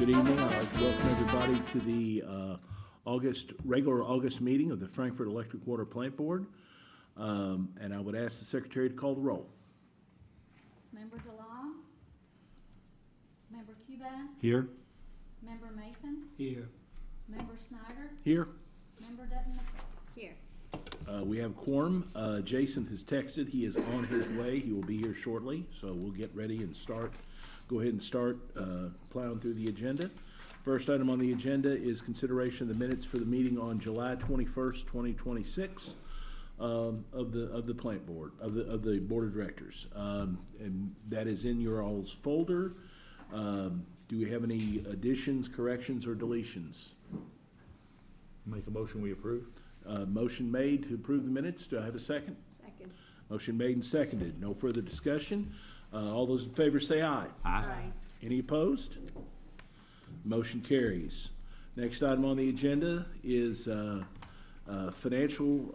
Good evening. I'd like to welcome everybody to the regular August meeting of the Frankfort Electric Water Plant Board. And I would ask the secretary to call the roll. Member DeLong? Member Cuban? Here. Member Mason? Here. Member Snyder? Here. Member Dutton? Here. We have quorum. Jason has texted. He is on his way. He will be here shortly, so we'll get ready and start. Go ahead and start plowing through the agenda. First item on the agenda is consideration of the minutes for the meeting on July 21st, 2026 of the plant board, of the board of directors. And that is in your all's folder. Do we have any additions, corrections, or deletions? Make a motion, we approve. Motion made to approve the minutes. Do I have a second? Second. Motion made and seconded. No further discussion. All those in favor say aye. Aye. Any opposed? Motion carries. Next item on the agenda is accepting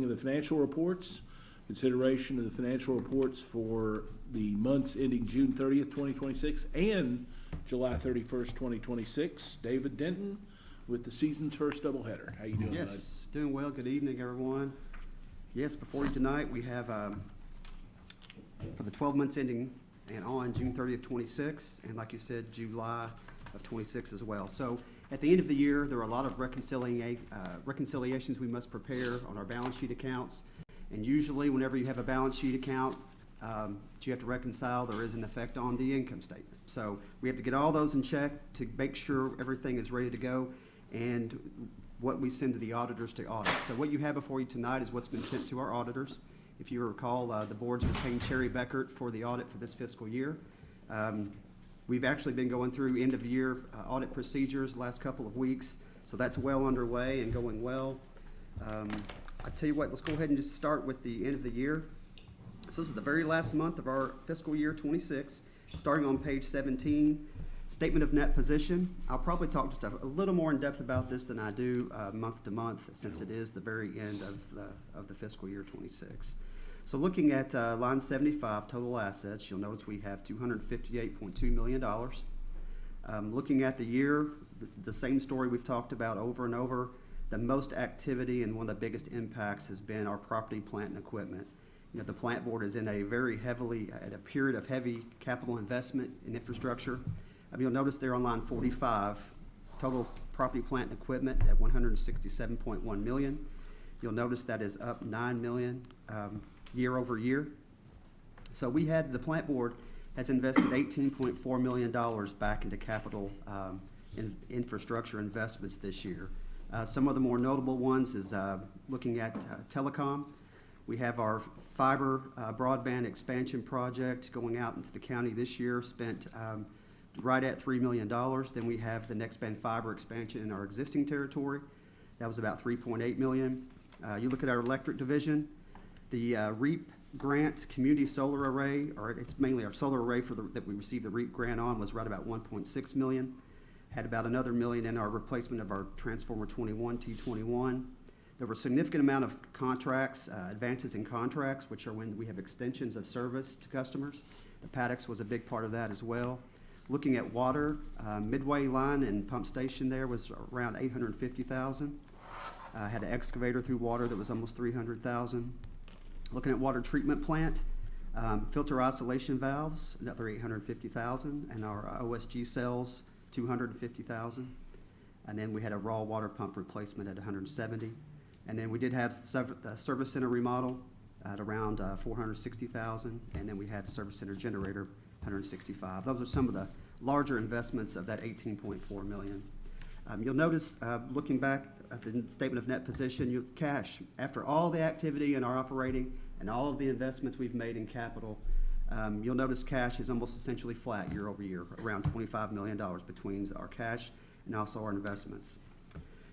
of the financial reports. Consideration of the financial reports for the months ending June 30th, 2026 and July 31st, 2026. David Denton with the season's first doubleheader. How you doing, bud? Yes, doing well. Good evening, everyone. Yes, before you tonight, we have, for the 12 months ending and on June 30th, 26, and like you said, July of 26 as well. So at the end of the year, there are a lot of reconciliations we must prepare on our balance sheet accounts. And usually, whenever you have a balance sheet account that you have to reconcile, there is an effect on the income statement. So we have to get all those in check to make sure everything is ready to go and what we send to the auditors to audit. So what you have before you tonight is what's been sent to our auditors. If you recall, the board's retained Cherry Beckert for the audit for this fiscal year. We've actually been going through end-of-year audit procedures the last couple of weeks, so that's well underway and going well. I tell you what, let's go ahead and just start with the end of the year. So this is the very last month of our fiscal year 26, starting on page 17. Statement of net position. I'll probably talk just a little more in depth about this than I do month to month, since it is the very end of the fiscal year 26. So looking at line 75, total assets, you'll notice we have $258.2 million. Looking at the year, the same story we've talked about over and over. The most activity and one of the biggest impacts has been our property, plant, and equipment. You know, the plant board is in a period of heavy capital investment in infrastructure. You'll notice there on line 45, total property, plant, and equipment at $167.1 million. You'll notice that is up $9 million year over year. So the plant board has invested $18.4 million back into capital infrastructure investments this year. Some of the more notable ones is looking at telecom. We have our fiber broadband expansion project going out into the county this year, spent right at $3 million. Then we have the next band fiber expansion in our existing territory. That was about $3.8 million. You look at our electric division, the REAP grant community solar array, or it's mainly our solar array that we received the REAP grant on, was right about $1.6 million. Had about another $1 million in our replacement of our Transformer 21, T21. There were a significant amount of contracts, advances in contracts, which are when we have extensions of service to customers. The paddocks was a big part of that as well. Looking at water, Midway line and pump station there was around $850,000. Had an excavator through water that was almost $300,000. Looking at water treatment plant, filter isolation valves, another $850,000, and our OSG cells, $250,000. And then we had a raw water pump replacement at $170,000. And then we did have the service center remodel at around $460,000, and then we had service center generator, $165,000. Those are some of the larger investments of that $18.4 million. You'll notice, looking back at the statement of net position, cash, after all the activity in our operating and all of the investments we've made in capital, you'll notice cash is almost essentially flat year over year, around $25 million between our cash and also our investments.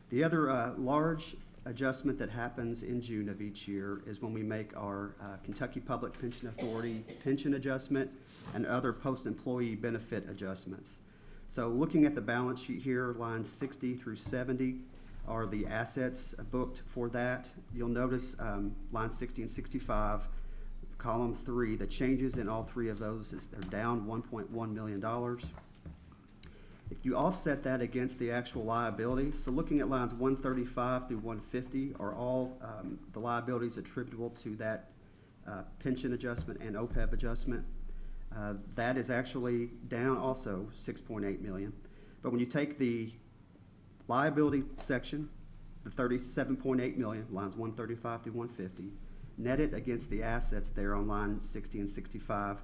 The other large adjustment that happens in June of each year is when we make our Kentucky Public Pension Authority pension adjustment and other post-employee benefit adjustments. So looking at the balance sheet here, lines 60 through 70 are the assets booked for that. You'll notice lines 60 and 65, column 3, the changes in all three of those is they're down $1.1 million. If you offset that against the actual liability, so looking at lines 135 through 150 are all the liabilities attributable to that pension adjustment and OPEB adjustment. That is actually down also 6.8 million. But when you take the liability section, the 37.8 million, lines 135 through 150, net it against the assets there on line 60 and 65,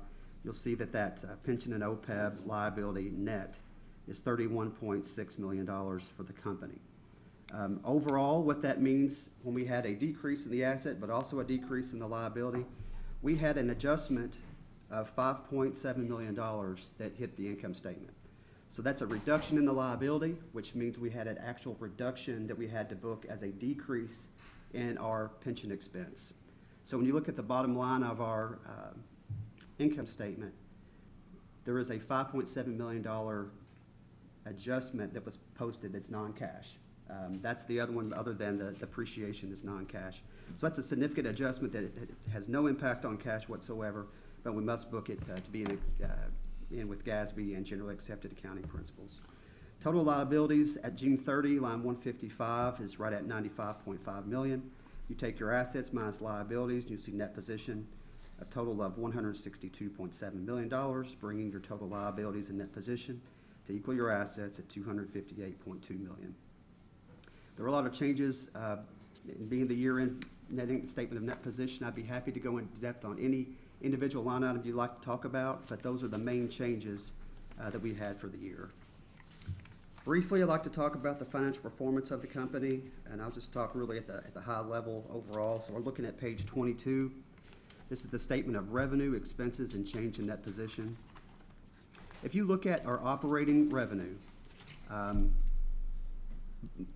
you'll see that pension and OPEB liability net is $31.6 million for the company. Overall, what that means when we had a decrease in the asset, but also a decrease in the liability, we had an adjustment of $5.7 million that hit the income statement. So that's a reduction in the liability, which means we had an actual reduction that we had to book as a decrease in our pension expense. So when you look at the bottom line of our income statement, there is a $5.7 million adjustment that was posted that's non-cash. That's the other one other than the depreciation is non-cash. So that's a significant adjustment that it has no impact on cash whatsoever, but we must book it to be in with GASB and generally accepted accounting principles. Total liabilities at June 30, line 155 is right at 95.5 million. You take your assets minus liabilities, and you see net position, a total of $162.7 million, bringing your total liabilities and net position to equal your assets at $258.2 million. There are a lot of changes being the year-end netting statement of net position. I'd be happy to go into depth on any individual line item you'd like to talk about, but those are the main changes that we had for the year. Briefly, I'd like to talk about the financial performance of the company, and I'll just talk really at the high level overall. So we're looking at page 22. This is the statement of revenue, expenses, and change in net position. If you look at our operating revenue,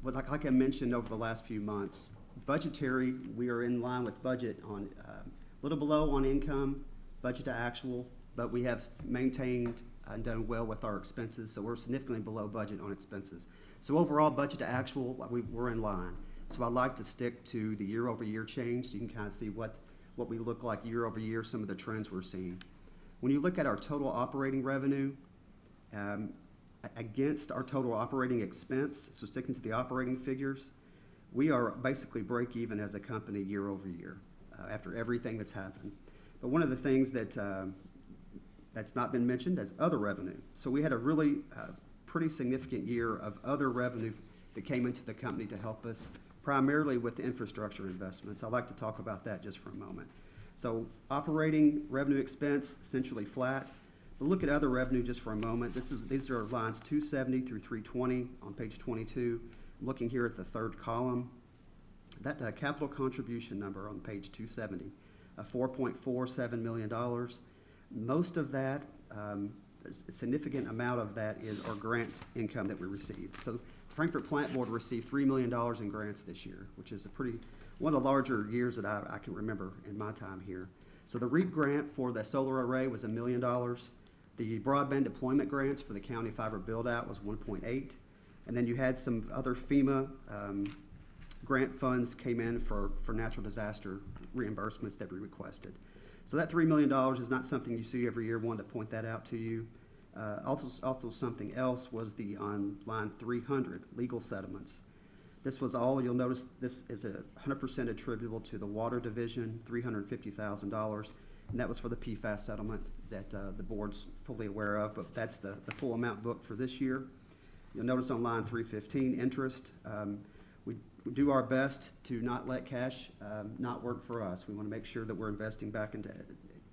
like I mentioned over the last few months, budgetary, we are in line with budget on a little below on income, budget to actual, but we have maintained and done well with our expenses, so we're significantly below budget on expenses. So overall, budget to actual, we're in line. So I like to stick to the year-over-year change, so you can kind of see what we look like year-over-year, some of the trends we're seeing. When you look at our total operating revenue against our total operating expense, so sticking to the operating figures, we are basically break even as a company year-over-year after everything that's happened. But one of the things that that's not been mentioned is other revenue. So we had a really pretty significant year of other revenue that came into the company to help us primarily with infrastructure investments. I'd like to talk about that just for a moment. So operating revenue expense essentially flat. But look at other revenue just for a moment. These are lines 270 through 320 on page 22. I'm looking here at the third column. That capital contribution number on page 270, $4.47 million. Most of that, a significant amount of that is our grant income that we received. So Frankfurt Plant Board received $3 million in grants this year, which is one of the larger years that I can remember in my time here. So the REAP grant for the solar array was $1 million. The broadband deployment grants for the county fiber build-out was 1.8. And then you had some other FEMA grant funds came in for natural disaster reimbursements that we requested. So that $3 million is not something you see every year. Wanted to point that out to you. Also something else was on line 300, legal settlements. This was all, you'll notice this is 100% attributable to the water division, $350,000. And that was for the PFAS settlement that the board's fully aware of, but that's the full amount booked for this year. You'll notice on line 315, interest. We do our best to not let cash not work for us. We want to make sure that we're investing back into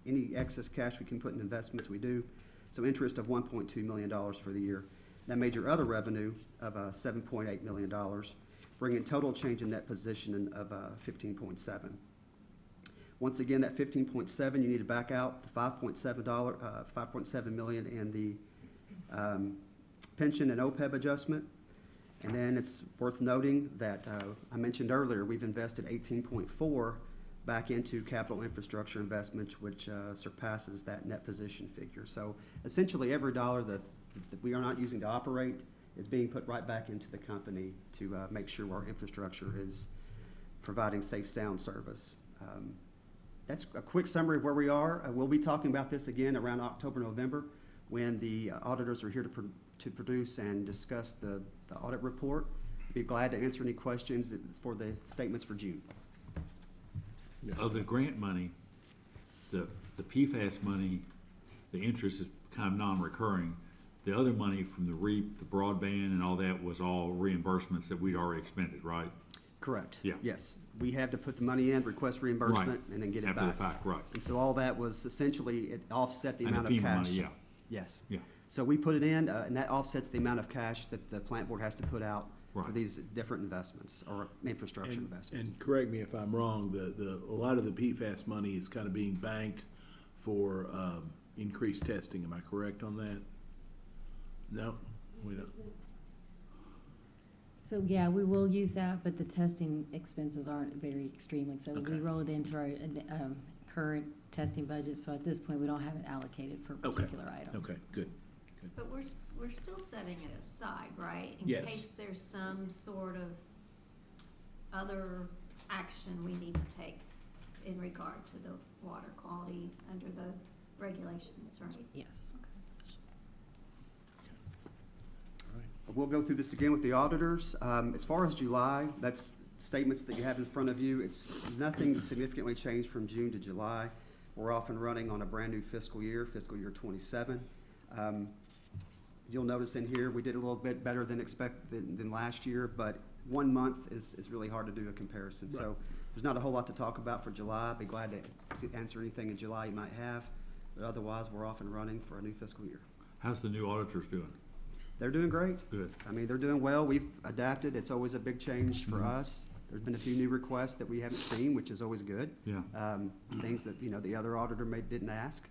any excess cash we can put in investments we do. So interest of $1.2 million for the year. That major other revenue of $7.8 million, bringing total change in net position of 15.7. Once again, that 15.7, you need to back out the $5.7 million in the pension and OPEB adjustment. And then it's worth noting that I mentioned earlier, we've invested 18.4 back into capital infrastructure investments, which surpasses that net position figure. So essentially every dollar that we are not using to operate is being put right back into the company to make sure our infrastructure is providing safe, sound service. That's a quick summary of where we are. We'll be talking about this again around October, November. when the auditors are here to produce and discuss the audit report. Be glad to answer any questions for the statements for June. Of the grant money, the PFAS money, the interest is kind of non-recurring. The other money from the REAP, the broadband and all that was all reimbursements that we'd already expended, right? Correct. Yeah. Yes. We had to put the money in, request reimbursement, Right. and then get it After the back. fact, right. And so all that was essentially, it offset the And the amount of FEMA cash. money, yeah, Yes. yeah. So we put it in, and that offsets the amount of cash that the plant board has to put out for Right. these different investments or infrastructure And, investments. and correct me if I'm wrong, a lot of the PFAS money is kind of being banked for, increased testing. Am I correct on that? No, we don't. So, yeah, we will use that, but the testing expenses aren't very extremely, so Okay. we roll it into our, current testing budget, so at this point, we don't have it allocated for a Okay. particular item. Okay, good. But we're still setting it aside, right? Yes. In case there's some sort of other action we need to take in regard to the water quality under the regulations, right? Yes. All right. We'll go through this again with the auditors. As far as July, that's statements that you have in front of you. It's nothing significantly changed from June to July. We're off and running on a brand-new fiscal year 27. You'll notice in here, we did a little bit better than expected than last year, but 1 month is really hard to do a comparison. So there's not a whole lot to talk about for July. I'd be glad to answer anything in July you might have, but otherwise, we're off and running for a new fiscal year. How's the new auditors doing? They're doing great. Good. I mean, they're doing well. We've adapted. It's always a big change for us. There's been a few new requests that we haven't seen, which is always good. Yeah. Things that, the other auditor didn't ask.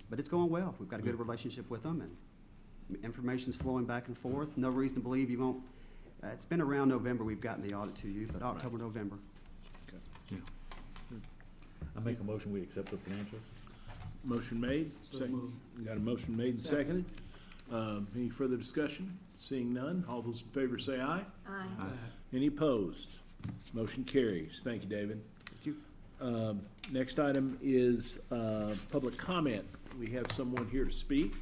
But it's going well. We've got a good relationship with them, and information's flowing back and forth. No reason to believe you won't. It's been around November we've gotten the audit to you, but October, November. Yeah. I make a motion, we accept the financials? Motion made. Second. We got a motion made and seconded. Any further discussion? Seeing none, all those in favor say aye. Aye. Any opposed? Motion carries. Thank you, David. Thank you. Next item is public comment. We have someone here to speak.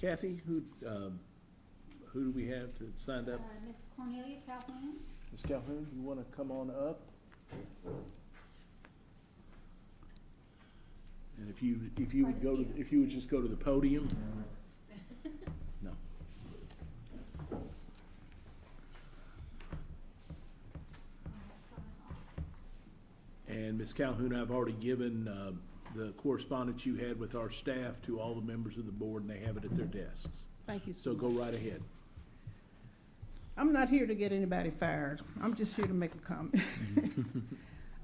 Kathy, who do we have that signed up? Miss Cornelia Calhoun. Ms. Calhoun, you want to come on up? And if you would just go to the podium. No. And Ms. Calhoun, I've already given the correspondence you had with our staff to all the members of the board, and they have it at their desks. Thank you So so go much. right ahead. I'm not here to get anybody fired. I'm just here to make a comment.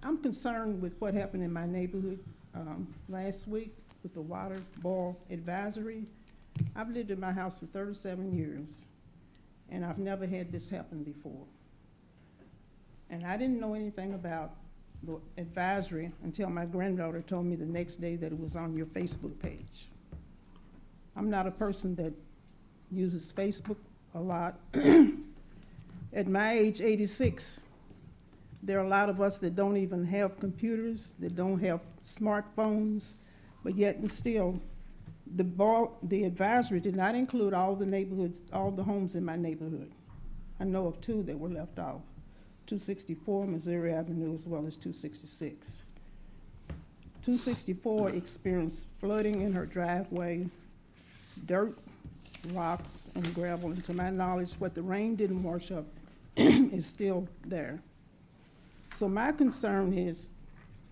I'm concerned with what happened in my neighborhood last week with the water boil advisory. I've lived in my house for 37 years, and I've never had this happen before. And I didn't know anything about the advisory until my granddaughter told me the next day that it was on your Facebook page. I'm not a person that uses Facebook a lot. At my age, 86, there are a lot of us that don't even have computers, that don't have smartphones, but yet and still, the advisory did not include all the neighborhoods, all the homes in my neighborhood. I know of 2 that were left out, 264 Missouri Avenue as well as 266. 264 experienced flooding in her driveway, dirt, rocks, and gravel, and to my knowledge, what the rain didn't wash up is still there. So my concern is,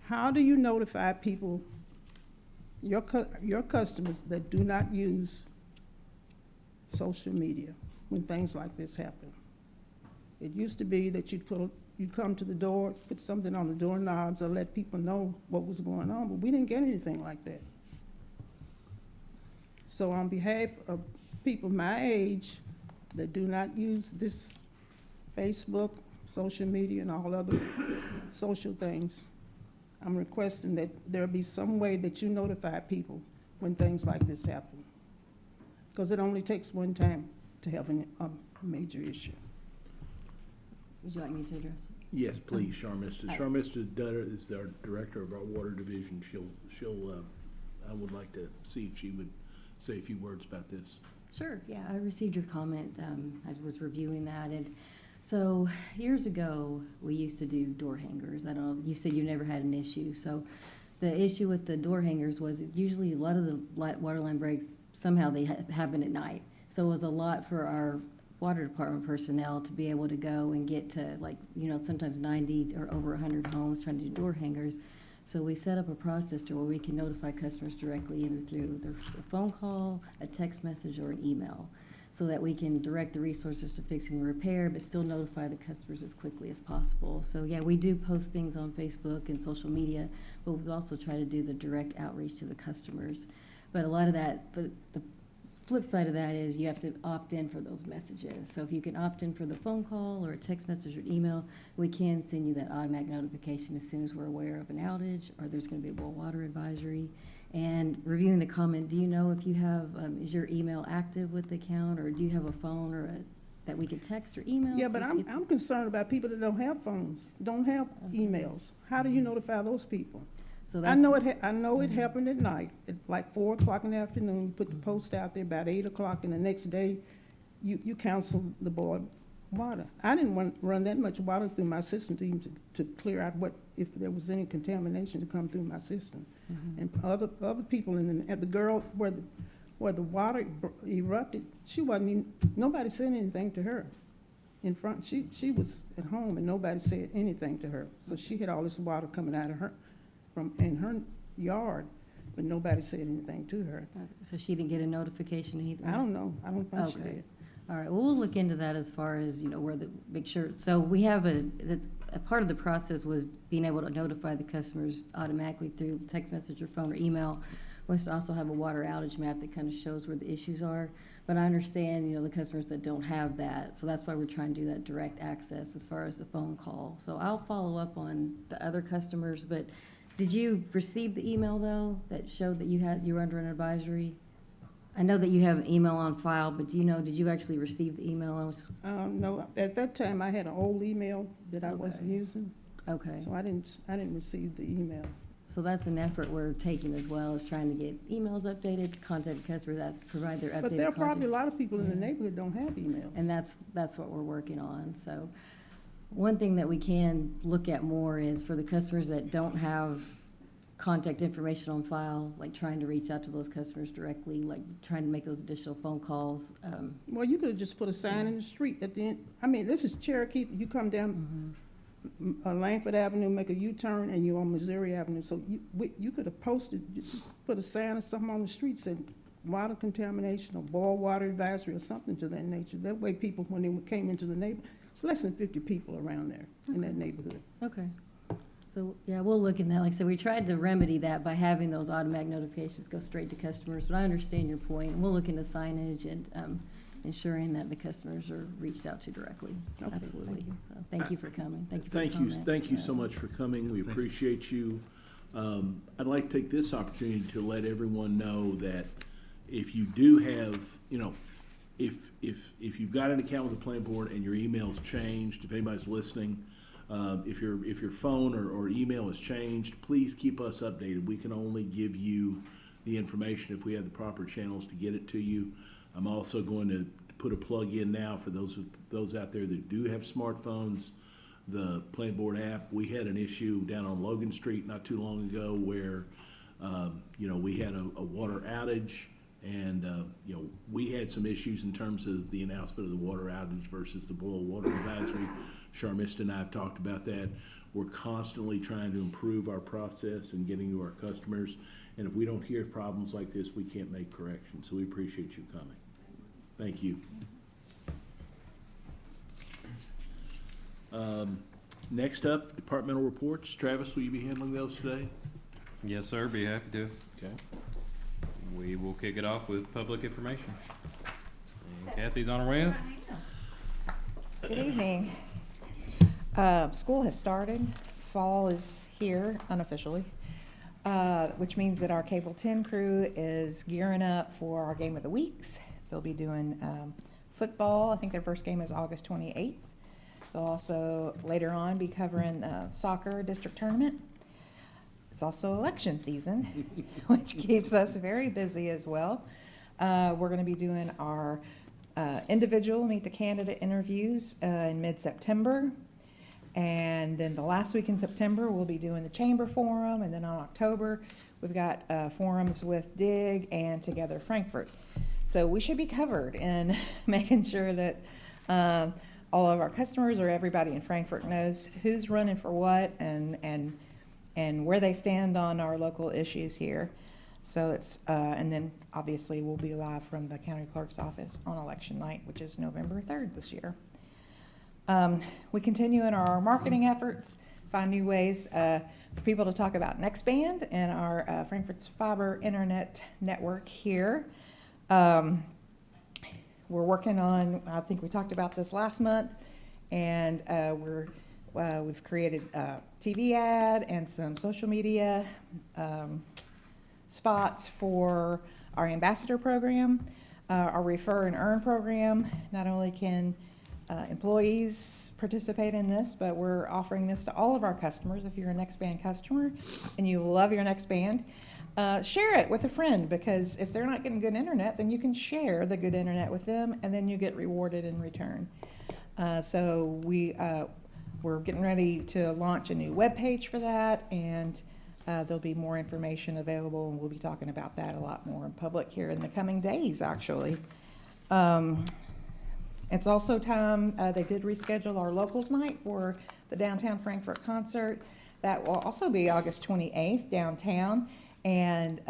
how do you notify people, your customers that do not use social media when things like this happen? It used to be that you'd come to the door, put something on the doorknobs, or let people know what was going on, but we didn't get anything like that. So on behalf of people my age that do not use this Facebook, social media, and all other social things, I'm requesting that there be some way that you notify people when things like this happen. Because it only takes one time to have a major issue. Would you like me to address it? Yes, please, Sharmista. Hi. Sharmista Dutter is our director of our water division. She'll, I would like to see if she would say a few words about this. Sure, yeah, I received your comment. I was reviewing that, and so years ago, we used to do door hangers. I don't know, you said you never had an issue. So the issue with the door hangers was usually a lot of the water line breaks, somehow they happen at night. So it was a lot for our water department personnel to be able to go and get to, like, you know, sometimes 90 or over 100 homes trying to do door hangers. So we set up a process to where we can notify customers directly either through their phone call, a text message, or an email, so that we can direct the resources to fixing the repair, but still notify the customers as quickly as possible. So yeah, we do post things on Facebook and social media, but we also try to do the direct outreach to the customers. But a lot of that, the flip side of that is you have to opt in for those messages. So if you can opt in for the phone call or a text message or email, we can send you that automatic notification as soon as we're aware of an outage or there's going to be a water advisory. And reviewing the comment, do you know if you have, is your email active with the account, or do you have a phone or that we can text or email? Yeah, so but we can- I'm concerned about people that don't have phones, don't have emails. How do you notify those people? So I that's, know it happened at night, at like 4 o'clock in the afternoon, you put the post out there about 8 o'clock, and the next day, you cancel the board water. I didn't run that much water through my system to even to clear out if there was any contamination to come through my system. And other people at the girl where the water erupted, she wasn't even, nobody said anything to her. In front, she was at home and nobody said anything to her. So she had all this water coming out of her, in her yard, but nobody said anything to her. so she didn't get a notification either? I don't know. I don't think she Okay. did. All right, well, we'll look into that as far as, you know, where the, make sure, so we have that's, a part of the process was being able to notify the customers automatically through text message or phone or email. Was to also have a water outage map that kind of shows where the issues are. But I understand, you know, the customers that don't have that, so that's why we're trying to do that direct access as far as the phone call. So I'll follow up on the other customers, but did you receive the email, though, that showed that you were under an advisory? I know that you have an email on file, but do you know, did you actually receive the email? No, at that time, I had an old email that I wasn't Okay. using, Okay, so I didn't receive the email. so that's an effort we're taking as well, is trying to get emails updated, contact customers, provide their updated But there are probably contact. a lot of people in the neighborhood don't have emails. And that's what we're working on. So one thing that we can look at more is for the customers that don't have contact information on file, like trying to reach out to those customers directly, like trying to make those additional phone calls. Well, you could have just put a sign in the street at the end. I mean, this is Cherokee. You come down Langford Avenue, make a U-turn, and you're on Missouri Avenue. So you could have posted, you just put a sign or something on the street said water contamination or boil water advisory or something to that nature. That way people, when they came into the neighborhood, it's less than 50 people around there in that neighborhood. Okay. So, yeah, we'll look in that. Like I said, we tried to remedy that by having those automatic notifications go straight to customers, but I understand your point. And we'll look into signage and ensuring that the customers are reached out to directly. Okay, Absolutely. thank you. Thank you for coming. Thank you for Thank your you, comment. thank you so much for coming. We appreciate you. I'd like to take this opportunity to let everyone know that if you do have, you know, if you've got an account with the planning board and your email's changed, if anybody's listening, if your phone or email has changed, please keep us updated. We can only give you the information if we have the proper channels to get it to you. I'm also going to put a plug in now for those out there that do have smartphones. The planning board app, we had an issue down on Logan Street not too long ago where, you know, we had a water outage, and, you know, we had some issues in terms of the announcement of the water outage versus the boil water advisory. Sharmista and I have talked about that. We're constantly trying to improve our process and getting to our customers. And if we don't hear problems like this, we can't make corrections. So we appreciate you coming. Thank you. Next up, departmental reports. Travis, will you be handling those today? Yes, sir, be happy to. Okay. We will kick it off with public information. And Kathy's on her way up. Good evening. School has started. Fall is here unofficially, which means that our Cable 10 crew is gearing up for our game of the weeks. They'll be doing football. I think their first game is August 28th. They'll also later on be covering soccer district tournament. It's also election season, which keeps us very busy as well. We're gonna be doing our individual Meet the Candidate interviews in mid-September. And then the last week in September, we'll be doing the Chamber Forum, and then on October, we've got forums with DIG and Together Frankfurt. So we should be covered in making sure that all of our customers or everybody in Frankfurt knows who's running for what and where they stand on our local issues here. So it's, and then obviously we'll be live from the county clerk's office on election night, which is November 3rd this year. We continue in our marketing efforts, find new ways for people to talk about Nextband and our Frankfurt's fiber internet network here. We're working on, I think we talked about this last month, and we've created a TV ad and some social media spots for our ambassador program, our Refer and Earn program. Not only can employees participate in this, but we're offering this to all of our customers. If you're a Nextband customer and you love your Nextband, share it with a friend, because if they're not getting good internet, then you can share the good internet with them, and then you get rewarded in return. So we're getting ready to launch a new webpage for that, and there'll be more information available, and we'll be talking about that a lot more in public here in the coming days, actually. It's also time, they did reschedule our locals night for the Downtown Frankfurt concert. That will also be August 28th downtown, and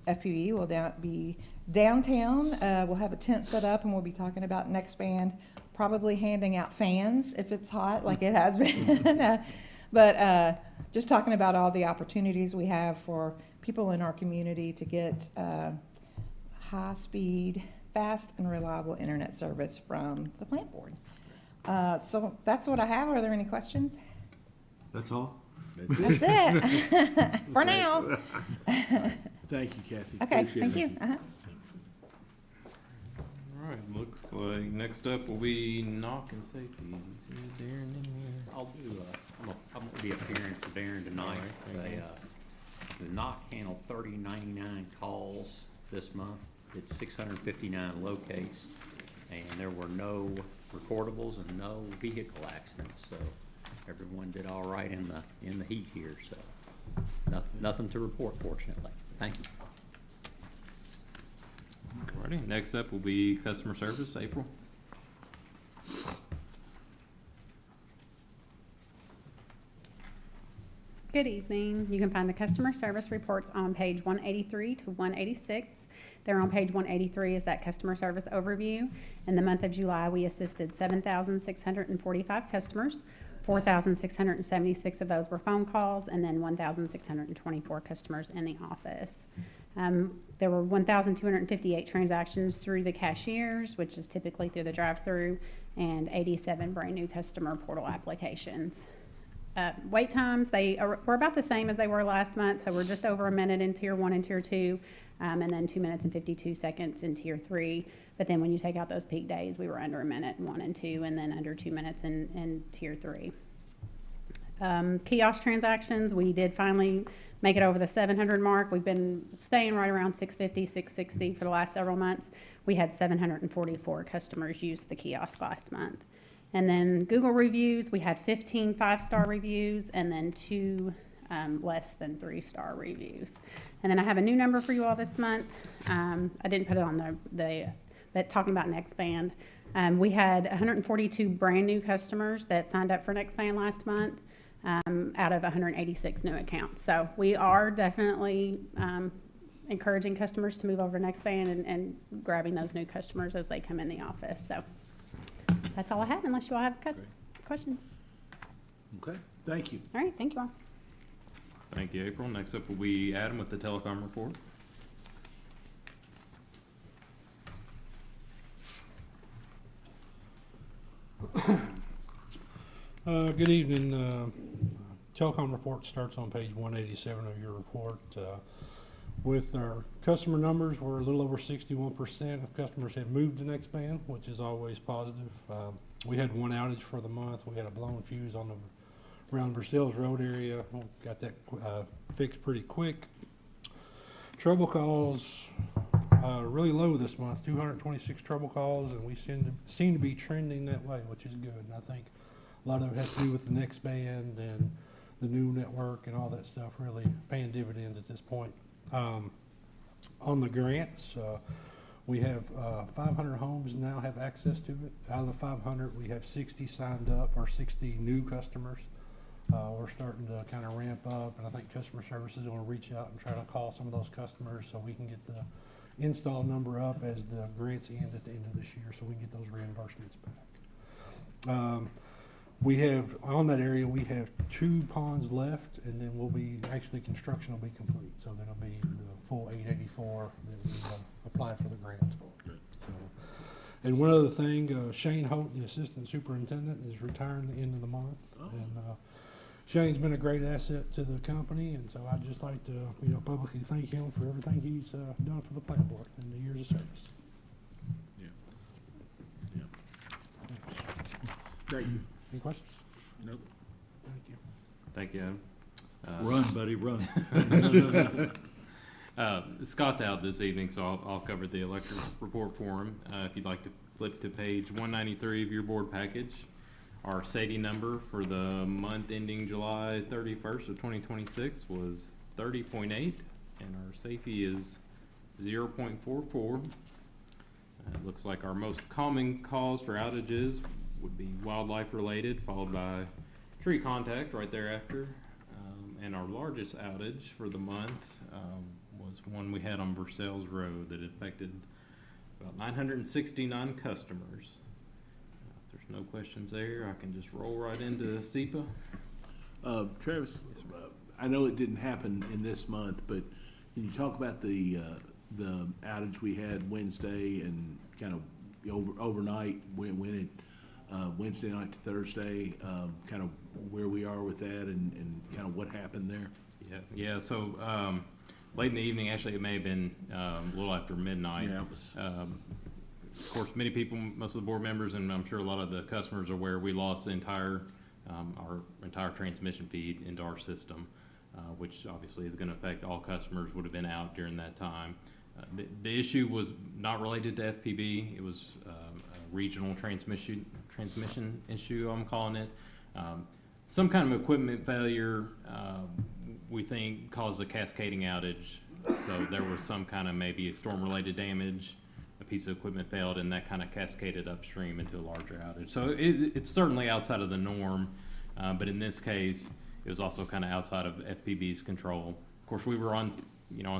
FPB will be downtown. We'll have a tent set up, and we'll be talking about Nextband, probably handing out fans if it's hot like it has been. But just talking about all the opportunities we have for people in our community to get high-speed, fast and reliable internet service from the plant board. So that's what I have. Are there any questions? That's all? That's it. For now. Thank you, Kathy. Okay, Appreciate thank it. you. All right, looks like next up will be knock and safety. Is Darren in here? I'll do, I'm gonna be appearing for Darren tonight. All right, thank The knock handled 3099 calls this month. It's 659 locates, and there were no recordables and no vehicle accidents, so everyone did all right in the heat here, so nothing to report, fortunately. Thank you. Alrighty, next up will be customer service, April. Good evening. You can find the customer service reports on page 183 to 186. There on page 183 is that customer service overview. In the month of July, we assisted 7,645 customers. 4,676 of those were phone calls, and then 1,624 customers in the office. There were 1,258 transactions through the cashiers, which is typically through the drive-through, and 87 brand new customer portal applications. Wait times, were about the same as they were last month, so we're just over a minute in tier 1 and tier 2, and then 2 minutes and 52 seconds in tier 3. But then when you take out those peak days, we were under a minute in 1 and 2, and then under 2 minutes in tier 3. Kiosk transactions, we did finally make it over the 700 mark. We've been staying right around 650, 660 for the last several months. We had 744 customers use the kiosk last month. And then Google reviews, we had 15 5-star reviews, and then 2 less than 3-star reviews. And then I have a new number for you all this month. I didn't put it on but talking about Nextband, we had 142 brand new customers that signed up for Nextband last month out of 186 new accounts. So we are definitely encouraging customers to move over to Nextband and grabbing those new customers as they come in the office. So that's all I have, unless you all have questions. Okay, thank you. All right, thank you all. Thank you, April. Next up will be Adam with the telecom report. Good evening. Telecom report starts on page 187 of your report. With our customer numbers, we're a little over 61% of customers have moved to Nextband, which is always positive. We had one outage for the month. We had a blown fuse on the around Versailles Road area. Got that fixed pretty quick. Trouble calls really low this month, 226 trouble calls, and we seem to be trending that way, which is good. And I think a lot of it has to do with the next band and the new network and all that stuff really paying dividends at this point. On the grants, we have 500 homes now have access to it. Out of the 500, we have 60 signed up, or 60 new customers. We're starting to kind of ramp up, and I think customer services is going to reach out and try to call some of those customers so we can get the install number up as the grants end at the end of this year, so we can get those reimbursements back. We have, on that area, we have 2 ponds left, and then we'll be, actually construction will be complete. So then it'll be the full 884 that we applied for the grant. So, and one other thing, Shane Holt, the assistant superintendent, is retiring at the end of the month. And Shane's been a great asset to the company, and so I'd just like to, publicly thank him for everything he's done for the plant board and the years of service. Thank you. Any questions? Nope. Thank you. Thank you, Adam. Run, buddy, run. Scott's out this evening, so I'll cover the electric report for him. If you'd like to flip to page 193 of your board package, our SAIDI number for the month ending July 31st of 2026 was 30.8, and our SAFE is 0.44. It looks like our most common cause for outages would be wildlife related, followed by tree contact right thereafter. And our largest outage for the month was one we had on Versailles Road that affected about 969 customers. If there's no questions there, I can just roll right into SEPA. Travis, I know it didn't happen in this month, but can you talk about the outage we had Wednesday and kind of overnight when it Wednesday night to Thursday, kind of where we are with that and kind of what happened there? Yeah. So late in the evening, actually, it may have been a little after midnight. Yeah, it was. Of course, many people, most of the board members, and I'm sure a lot of the customers are aware, we lost the entire our entire transmission feed into our system, which obviously is going to affect all customers would have been out during that time. The issue was not related to FPB. It was a regional transmission issue, I'm calling it. Some kind of equipment failure, we think, caused a cascading outage. So there was some kind of maybe a storm-related damage, a piece of equipment failed, and that kind of cascaded upstream into a larger outage. So it's certainly outside of the norm, but in this case, it was also kind of outside of FPB's control. Of course, we were on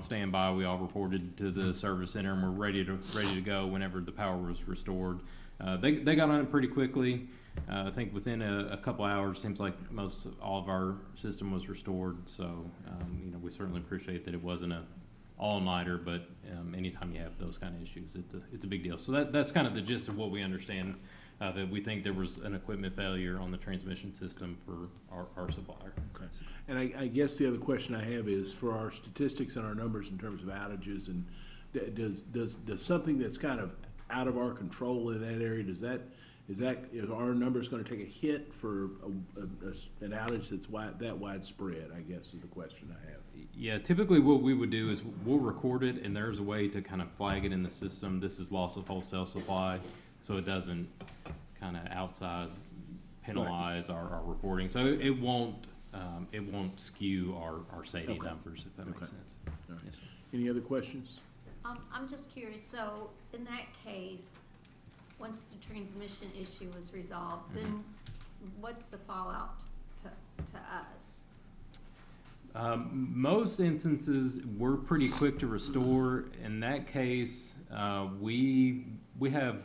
standby. We all reported to the service center, and we're ready to go whenever the power was restored. They got on it pretty quickly. I think within a couple hours, seems like all of our system was restored. So we certainly appreciate that it wasn't a all-nighter, but anytime you have those kind of issues, it's a big deal. So that's kind of the gist of what we understand. That we think there was an equipment failure on the transmission system for our supplier. Okay. And I guess the other question I have is for our statistics and our numbers in terms of outages, and does something that's kind of out of our control in that area, is our numbers going to take a hit for an outage that's that widespread, I guess is the question I have. Yeah, typically what we would do is we'll record it, and there's a way to kind of flag it in the system. This is loss of wholesale supply, so it doesn't kind of penalize our reporting. So it won't skew our SAIDI numbers, if that makes sense. All right. Yes, sir. Any other questions? I'm just curious, so in that case, once the transmission issue was resolved, then what's the fallout to us? Most instances, we're pretty quick to restore. In that case, we have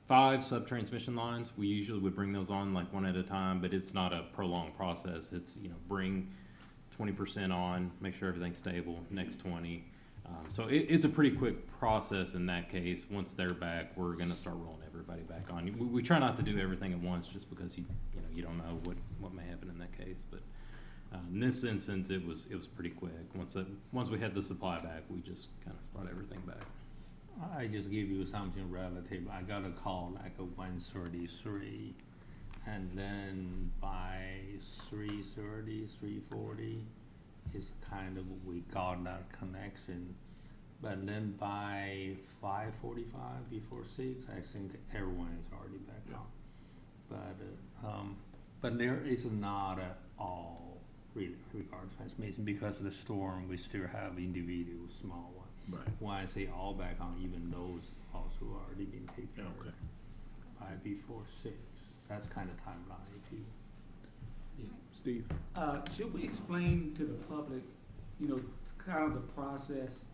5 sub-transmission lines. We usually would bring those on like one at a time, but it's not a prolonged process. It's, bring 20% on, make sure everything's stable, next 20. So it's a pretty quick process in that case. Once they're back, we're going to start rolling everybody back on. We try not to do everything at once just because you don't know what may happen in that case. But in this instance, it was pretty quick. Once we had the supply back, we just kind of brought everything back. I just give you something relative. I got a call like at 1:33, and then by 3:30, 3:40, it's kind of we got that connection. but then by 5:45, before 6, I think everyone is already back on. But there is not all regard transmission because of the storm. We still have individual small ones. Right. When I say all back on, even those also already been taken Okay. by before 6. That's kind of timeline, if you. Steve? Should we explain to the public, you know, kind of the process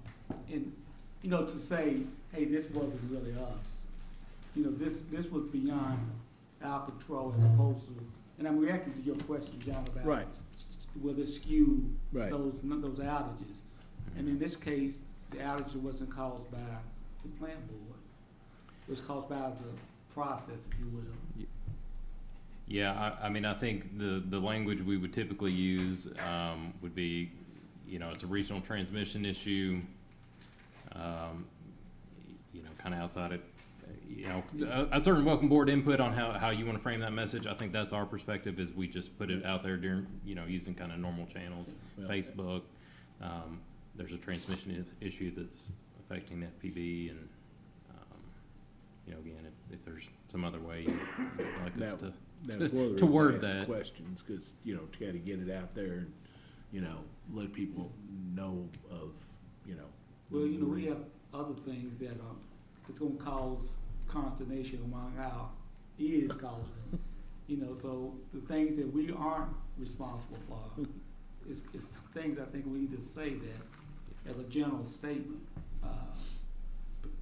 and, you know, to say, hey, this wasn't really us. You know, this was beyond our control as opposed to, and I'm reacting to your question, John, about Right. will it skew Right. those outages? And in this case, the outage wasn't caused by the plant board. It was caused by the process, if you will. Yeah, I mean, I think the language we would typically use would be, you know, it's a regional transmission issue, you know, kind of outside it, you know, a certain welcome board input on how you want to frame that message. I think that's our perspective, is we just put it out there during, you know, using kind of normal channels, Yeah. Facebook. There's a transmission issue that's affecting FPB, and, you know, again, if there's some other way you'd like us to. That was one of the to reasons I word asked the that. questions, because, you know, to kind of get it out there and, you know, let people know of, you know. Well, you know, we have other things that it's gonna cause consternation among our is causing. You know, so the things that we aren't responsible for is things I think we need to say that as a general statement,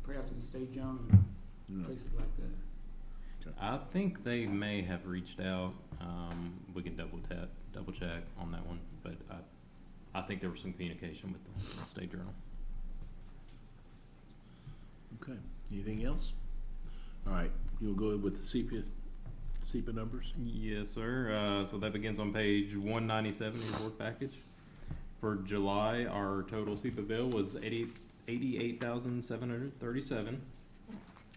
perhaps in the state journal, Yeah. places like that. I think they may have reached out. We can double check on that one, but I think there was some communication with the State Journal. Okay, anything else? All right, you'll go with the SEPA numbers? Yes, sir. So that begins on page 197 of your board package. For July, our total SEPA bill was $88,737.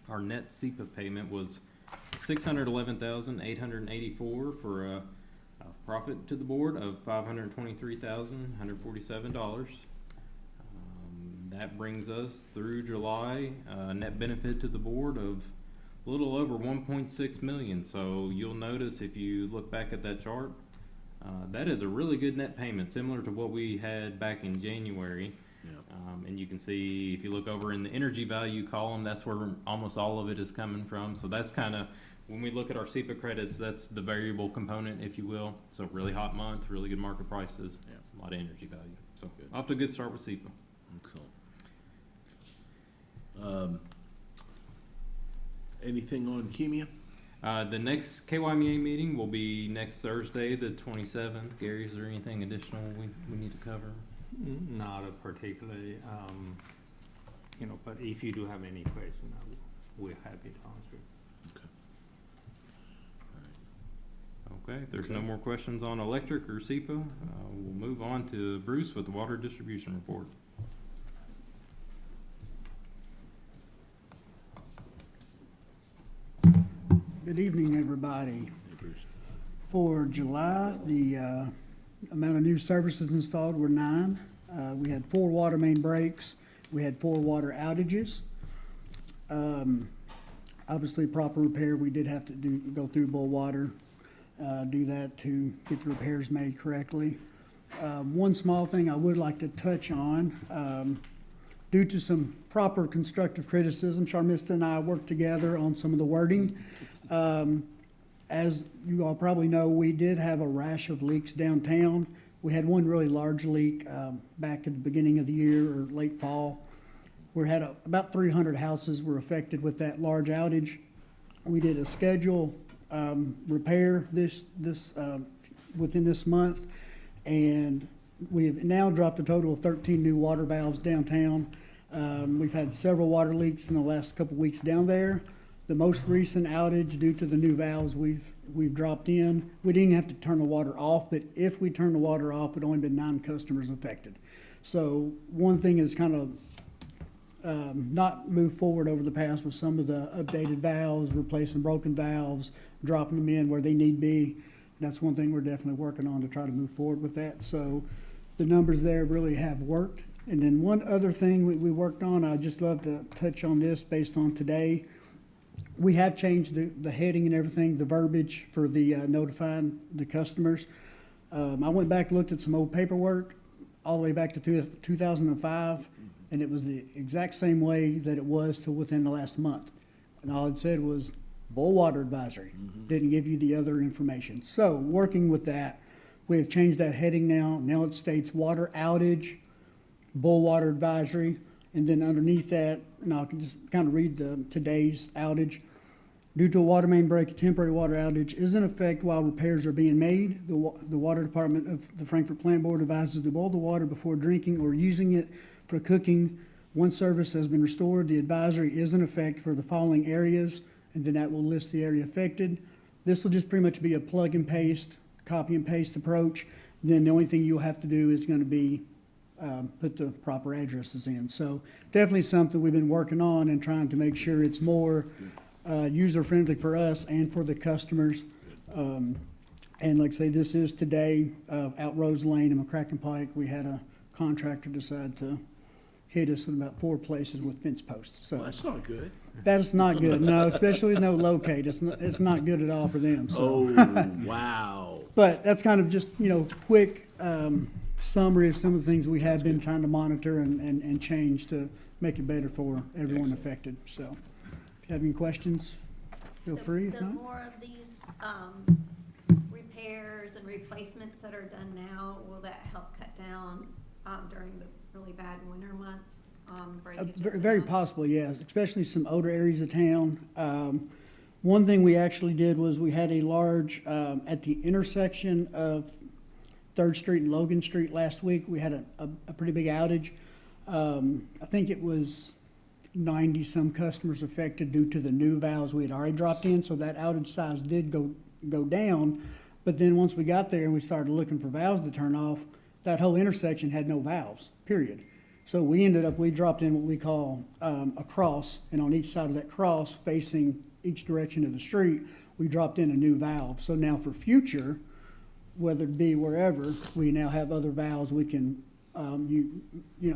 Our net SEPA payment was $611,884 for a profit to the board of $523,147. That brings us through July, net benefit to the board of a little over 1.6 million. So you'll notice if you look back at that chart, that is a really good net payment, similar to what we had back in January. Yeah. And you can see, if you look over in the energy value column, that's where almost all of it is coming from. So that's kind of, when we look at our SEPA credits, that's the variable component, if you will. So really hot month, really good market prices, Yeah. a lot of energy value. So Good. off to a good start with SEPA. Excellent. Anything on Kemia? The next KYMEA meeting will be next Thursday, the 27th. Gary, is there anything additional we need to cover? Not a particularly, you know, but if you do have any question, we're happy to answer. Okay, if there's no Okay. more questions on electric or SEPA, we'll move on to Bruce with the water distribution report. Good evening, everybody. Hey, Bruce. For July, the amount of new services installed were 9. We had 4 water main breaks. We had 4 water outages. Obviously, proper repair, we did have to go through boil water, do that to get the repairs made correctly. One small thing I would like to touch on, due to some proper constructive criticism, Sharmista and I worked together on some of the wording. As you all probably know, we did have a rash of leaks downtown. We had one really large leak back at the beginning of the year or late fall. We had about 300 houses were affected with that large outage. We did a schedule repair within this month, and we have now dropped a total of 13 new water valves downtown. We've had several water leaks in the last couple of weeks down there. The most recent outage, due to the new valves we've dropped in, we didn't have to turn the water off, but if we turned the water off, it only been 9 customers affected. So one thing is kind of not moved forward over the past with some of the updated valves, replacing broken valves, dropping them in where they need be. That's one thing we're definitely working on to try to move forward with that. So the numbers there really have worked. And then one other thing we worked on, I'd just love to touch on this based on today. We have changed the heading and everything, the verbiage for the notifying the customers. I went back, looked at some old paperwork all the way back to 2005, and it was the exact same way that it was till within the last month. And all it said was boil water advisory. Didn't give you the other information. So working with that, we have changed that heading now. Now it states water outage, boil water advisory, and then underneath that, and I can just kind of read today's outage. Due to a water main break, a temporary water outage is in effect while repairs are being made. The Water Department of the Frankfort Plant Board advises to boil the water before drinking or using it for cooking. Once service has been restored, the advisory is in effect for the following areas, and then that will list the area affected. This will just pretty much be a plug and paste, copy and paste approach. Then the only thing you'll have to do is going to be put the proper addresses in. So definitely something we've been working on and trying to make sure it's more user-friendly for us and for the customers. And like I say, this is today, out Rose Lane and McCracken Pike, we had a contractor decide to hit us in about 4 places with fence posts. So Well, that's not good. that's not good, no, especially with no locate. It's not good at all for them, so. Oh, wow. But that's kind of just, quick summary of some of the things we have been trying to monitor and change to make it better for everyone affected. So if you have any questions, feel free. If The not, more of these repairs and replacements that are done now, will that help cut down during the really bad winter months, breakages? very possible, yes, especially some older areas of town. One thing we actually did was we had a large, at the intersection of 3rd Street and Logan Street last week, we had a pretty big outage. I think it was 90-some customers affected due to the new valves we had already dropped in, so that outage size did go down. But then once we got there and we started looking for valves to turn off, that whole intersection had no valves, period. So we dropped in what we call a cross, and on each side of that cross, facing each direction of the street, we dropped in a new valve. So now for future, whether it be wherever, we now have other valves we can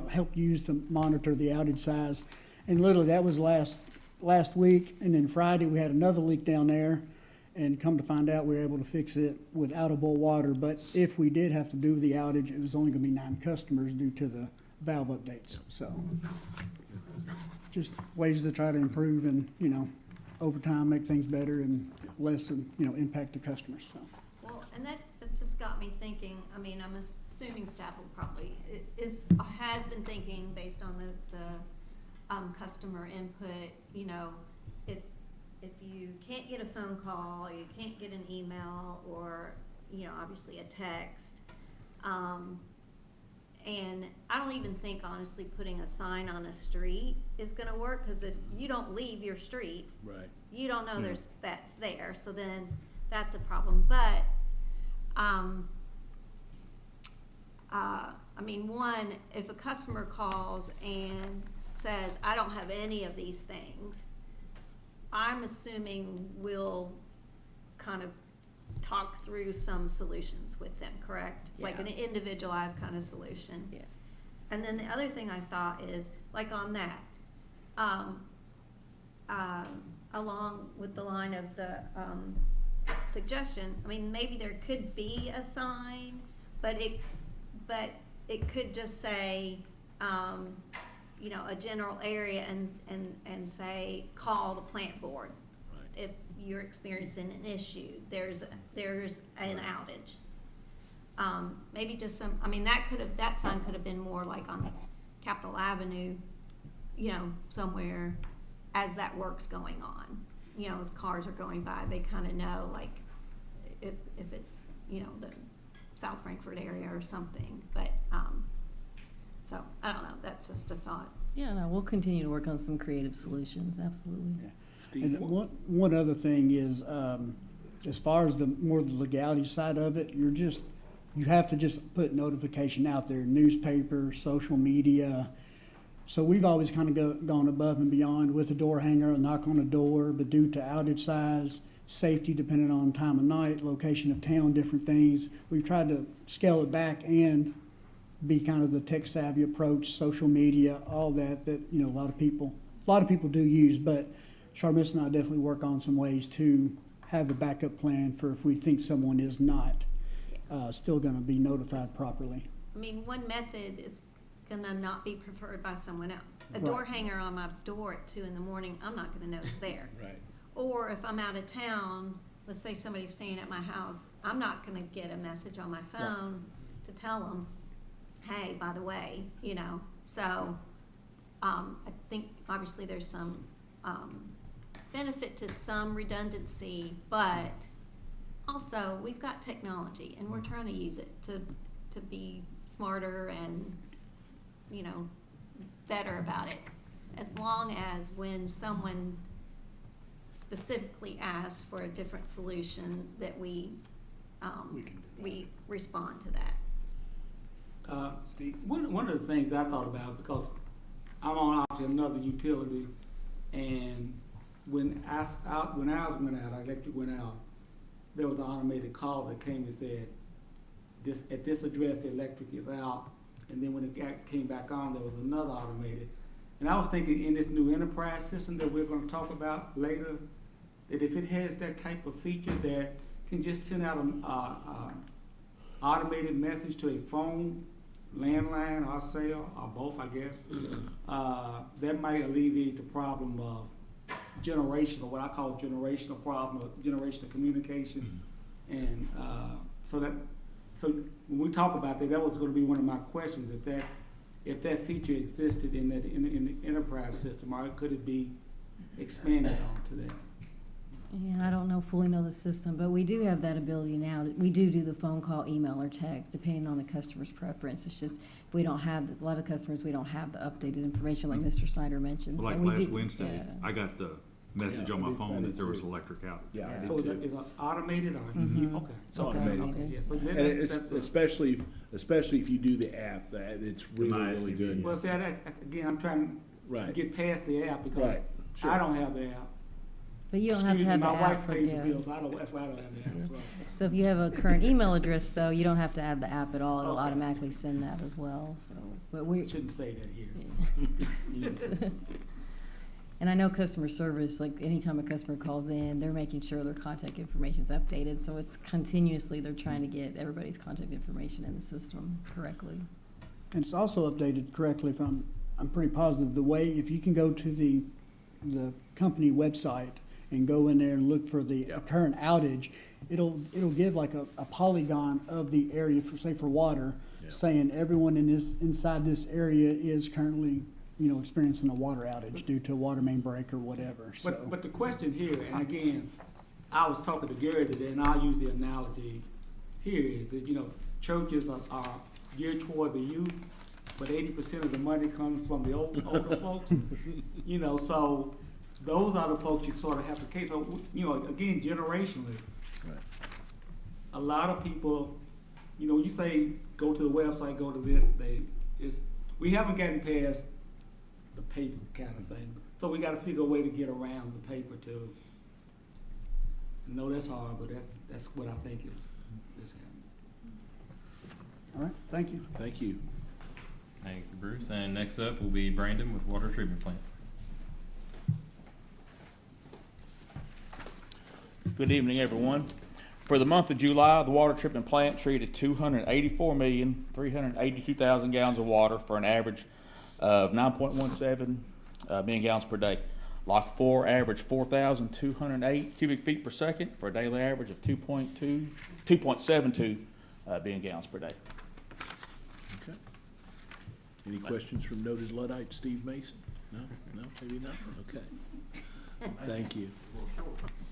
help use to monitor the outage size. And literally that was last week, and then Friday we had another leak down there, and come to find out we were able to fix it without a boil water. But if we did have to do the outage, it was only going to be 9 customers due to the valve updates. So just ways to try to improve and over time make things better and less impact the customers. So. Well, and that just got me thinking. I mean, I'm assuming staff will probably has been thinking based on the customer input. If you can't get a phone call, or you can't get an email, or obviously a text, and I don't even think honestly putting a sign on a street is going to work, because if you don't leave your street, Right. you don't know that's there. So then that's a problem. But I mean, one, if a customer calls and says, I don't have any of these things, I'm assuming we'll kind of talk through some solutions with them, correct? Like an individualized kind of solution. Yeah. And then the other thing I thought is, like on that, along with the line of the suggestion, I mean, maybe there could be a sign, but it could just say, a general area and say, call the plant board. Right. If you're experiencing an issue, there's an outage. Maybe just that sign could have been more like on Capitol Avenue, somewhere as that work's going on. As cars are going by, they kind of know, like, if it's, the South Frankfort area or something. But, so, I don't know, that's just a thought. Yeah, no, we'll continue to work on some creative solutions, absolutely. Yeah. Steve, And one other thing is, as far as the legality side of it, you have to just put notification out there, newspaper, social media. So we've always kind of gone above and beyond with a door hanger, a knock on a door, but due to outage size, safety depending on time of night, location of town, different things, we've tried to scale it back and be kind of the tech savvy approach, social media, all that, you know, a lot of people do use, but Charmis and I definitely work on some ways to have a backup plan for if we think someone is not still gonna be notified properly. I mean, one method is gonna not be preferred by someone else. A Right. door hanger on my door at 2 in the morning, I'm not gonna know it's there. Right. Or if I'm out of town, let's say somebody's staying at my house, I'm not gonna get a message on my phone to tell them, hey, by the way, you know. So, I think obviously there's some, benefit to some redundancy, but also we've got technology and we're trying to use it to be smarter and, you know, better about it. As long as when someone specifically asks for a different solution, that we respond to that. Steve? One of the things I thought about, because I'm on obviously another utility, and when ours went out, our electric went out, there was an automated call that came and said, at this address, the electric is out. And then when it came back on, there was another automated. And I was thinking in this new enterprise system that we're gonna talk about later, that if it has that type of feature that can just send out an automated message to a phone, landline, or cell, or both, I guess, that might alleviate the problem of generational, what I call generational problem, of generational communication. And so when we talk about that, that was going to be one of my questions. If that feature existed in the enterprise system, or could it be expanded onto that? Yeah, I don't fully know the system, but we do have that ability now. We do the phone call, email, or text, depending on the customer's preference. It's just, if we don't have, a lot of customers, we don't have the updated information like Mr. Snyder mentioned. Like So we last do- Wednesday, yeah. I got the message on my phone that there was electric outage. Yeah, I So did is too. it automated or? Mhm. Okay. It's automated. Okay, yeah, so And then it's, that's especially if you do the app, it's really, My really FPB. good. well, see, again, I'm trying to Right, get past the app because right, sure. I don't have the app. But you don't have to have the My wife app for, pays the yeah. bills, that's why I don't have the app. So if you have a current email address, though, you don't have to have the app at all. It'll Okay. automatically send that as well, so. But So we, I shouldn't say that here. and I know customer service, like anytime a customer calls in, they're making sure their contact information's updated. So it's continuously, they're trying to get everybody's contact information in the system correctly. And it's also updated correctly, if I'm pretty positive, the way, if you can go to the company website and go in there and look for the current outage, it'll give like a polygon of the area for, say, for water, Yeah. saying everyone inside this area is currently, you know, experiencing a water outage due to a water main break or whatever, so. But the question here, and again, I was talking to Gary today, and I'll use the analogy here, is that, you know, churches are geared toward the youth, but 80% of the money comes from the older folks. You know, so those are the folks you sort of have to cater. So, you know, again, generationally, Right. a lot of people, you know, you say, go to the website, go to this, we haven't gotten past the paper kind of thing. So we gotta figure a way to get around the paper too. I know that's hard, but that's what I think is happening. All right, thank you. Thank you. Thank you, Bruce. And next up will be Brandon with Water Treatment Plant. Good evening, everyone. For the month of July, the water treatment plant treated 284,382,000 gallons of water for an average of 9.17 million gallons per day. Lot 4 averaged 4,208 cubic feet per second for a daily average of 2.72 billion gallons per day. Okay. Any questions from noted Luddite Steve Mason? No, maybe not? Okay. Thank you.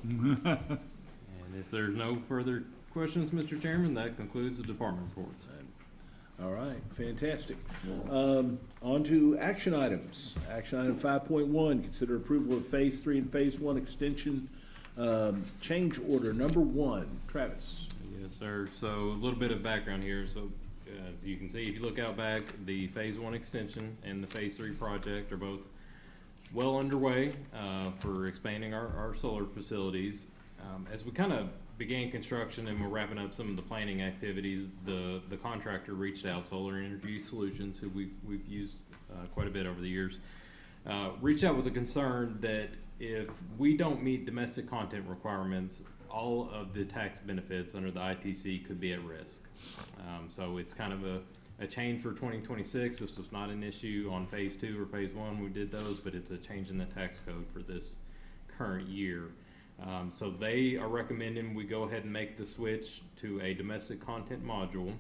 And if there's no further questions, Mr. Chairman, that concludes the department reports. All right, fantastic. On to action items. Action item 5.1, consider approval of Phase 3 and Phase 1 extension change order number 1. Travis. Yes, sir. So a little bit of background here. So as you can see, if you look out back, the Phase 1 extension and the Phase 3 project are both well underway for expanding our solar facilities. As we kind of began construction and we're wrapping up some of the planning activities, the contractor reached out, Solar Energy Solutions, who we've used quite a bit over the years, reached out with a concern that if we don't meet domestic content requirements, all of the tax benefits under the ITC could be at risk. So it's kind of a change for 2026. This was not an issue on phase 2 or phase 1. We did those, but it's a change in the tax code for this current year. So they are recommending we go ahead and make the switch to a domestic content module.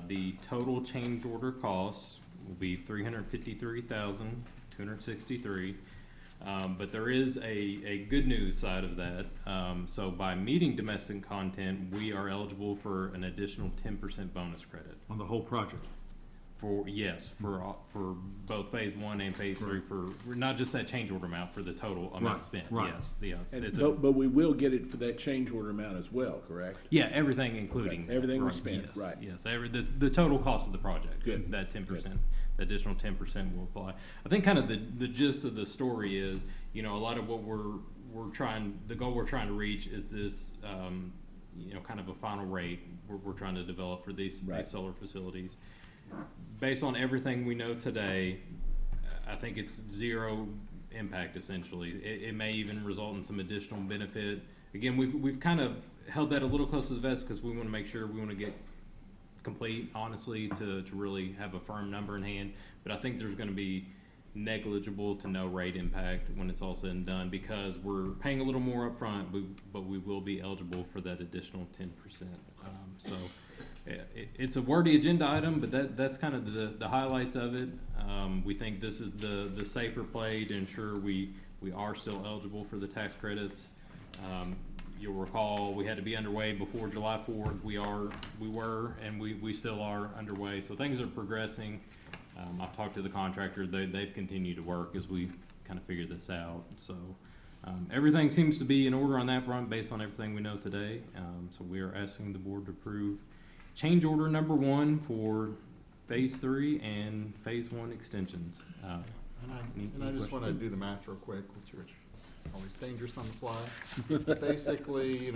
The total change order costs will be $353,263. But there is a good news side of that. So by meeting domestic content, we are eligible for an additional 10% bonus credit. On the whole project? For both phase 1 and phase 3, for not just that change order amount, for the total amount spent. Right. Yes. But we will get it for that change order amount as well, correct? Yeah, everything including. Okay. Everything we right, spent, yes, right. Yes, the total cost of the project. Good. That 10%, the additional 10% will apply. I think kind of the gist of the story is, a lot of what the goal we're trying to reach is this, kind of a final rate we're trying to develop for these solar facilities. Based on everything we know today, I think it's zero impact essentially. It may even result in some additional benefit. Again, we've kind of held that a little close to the vest because we want to make sure we want to get complete, honestly, to really have a firm number in hand. But I think there's going to be negligible to no rate impact when it's all said and done because we're paying a little more upfront, but we will be eligible for that additional 10%. So it's a wordy agenda item, but that's kind of the highlights of it. We think this is the safer play to ensure we are still eligible for the tax credits. You'll recall we had to be underway before July 4th. We were, and we still are underway. So things are progressing. I've talked to the contractor. They've continued to work as we kind of figure this out. So everything seems to be in order on that front based on everything we know today. So we are asking the board to approve change order number 1 for phase 3 and phase 1 extensions. And I just want to do the math real quick, which always dangerous on the fly. Basically,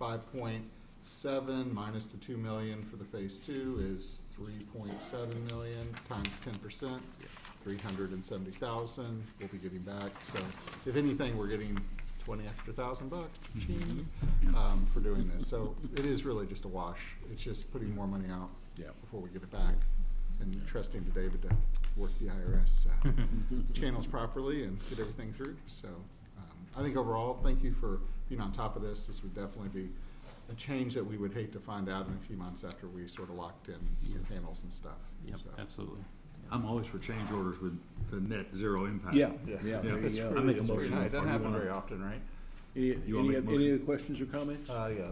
5.7 minus the 2 million for the phase 2 is 3.7 million times 10%, 370,000 we'll be getting back. So if anything, we're getting 20 extra $1,000 for doing this. So it is really just a wash. It's just putting more money out before we get it back, and trusting to David to work the IRS channels properly and get everything through. So I think overall, thank you for being on top of this. This would definitely be a change that we would hate to find out in a few months after we sort of locked in some panels and stuff. Yep, so. absolutely. I'm always for change orders with the net zero impact. Yeah, there you go. I make a It's pretty motion. nice. It doesn't happen very often, right? Any other questions or comments? Yeah,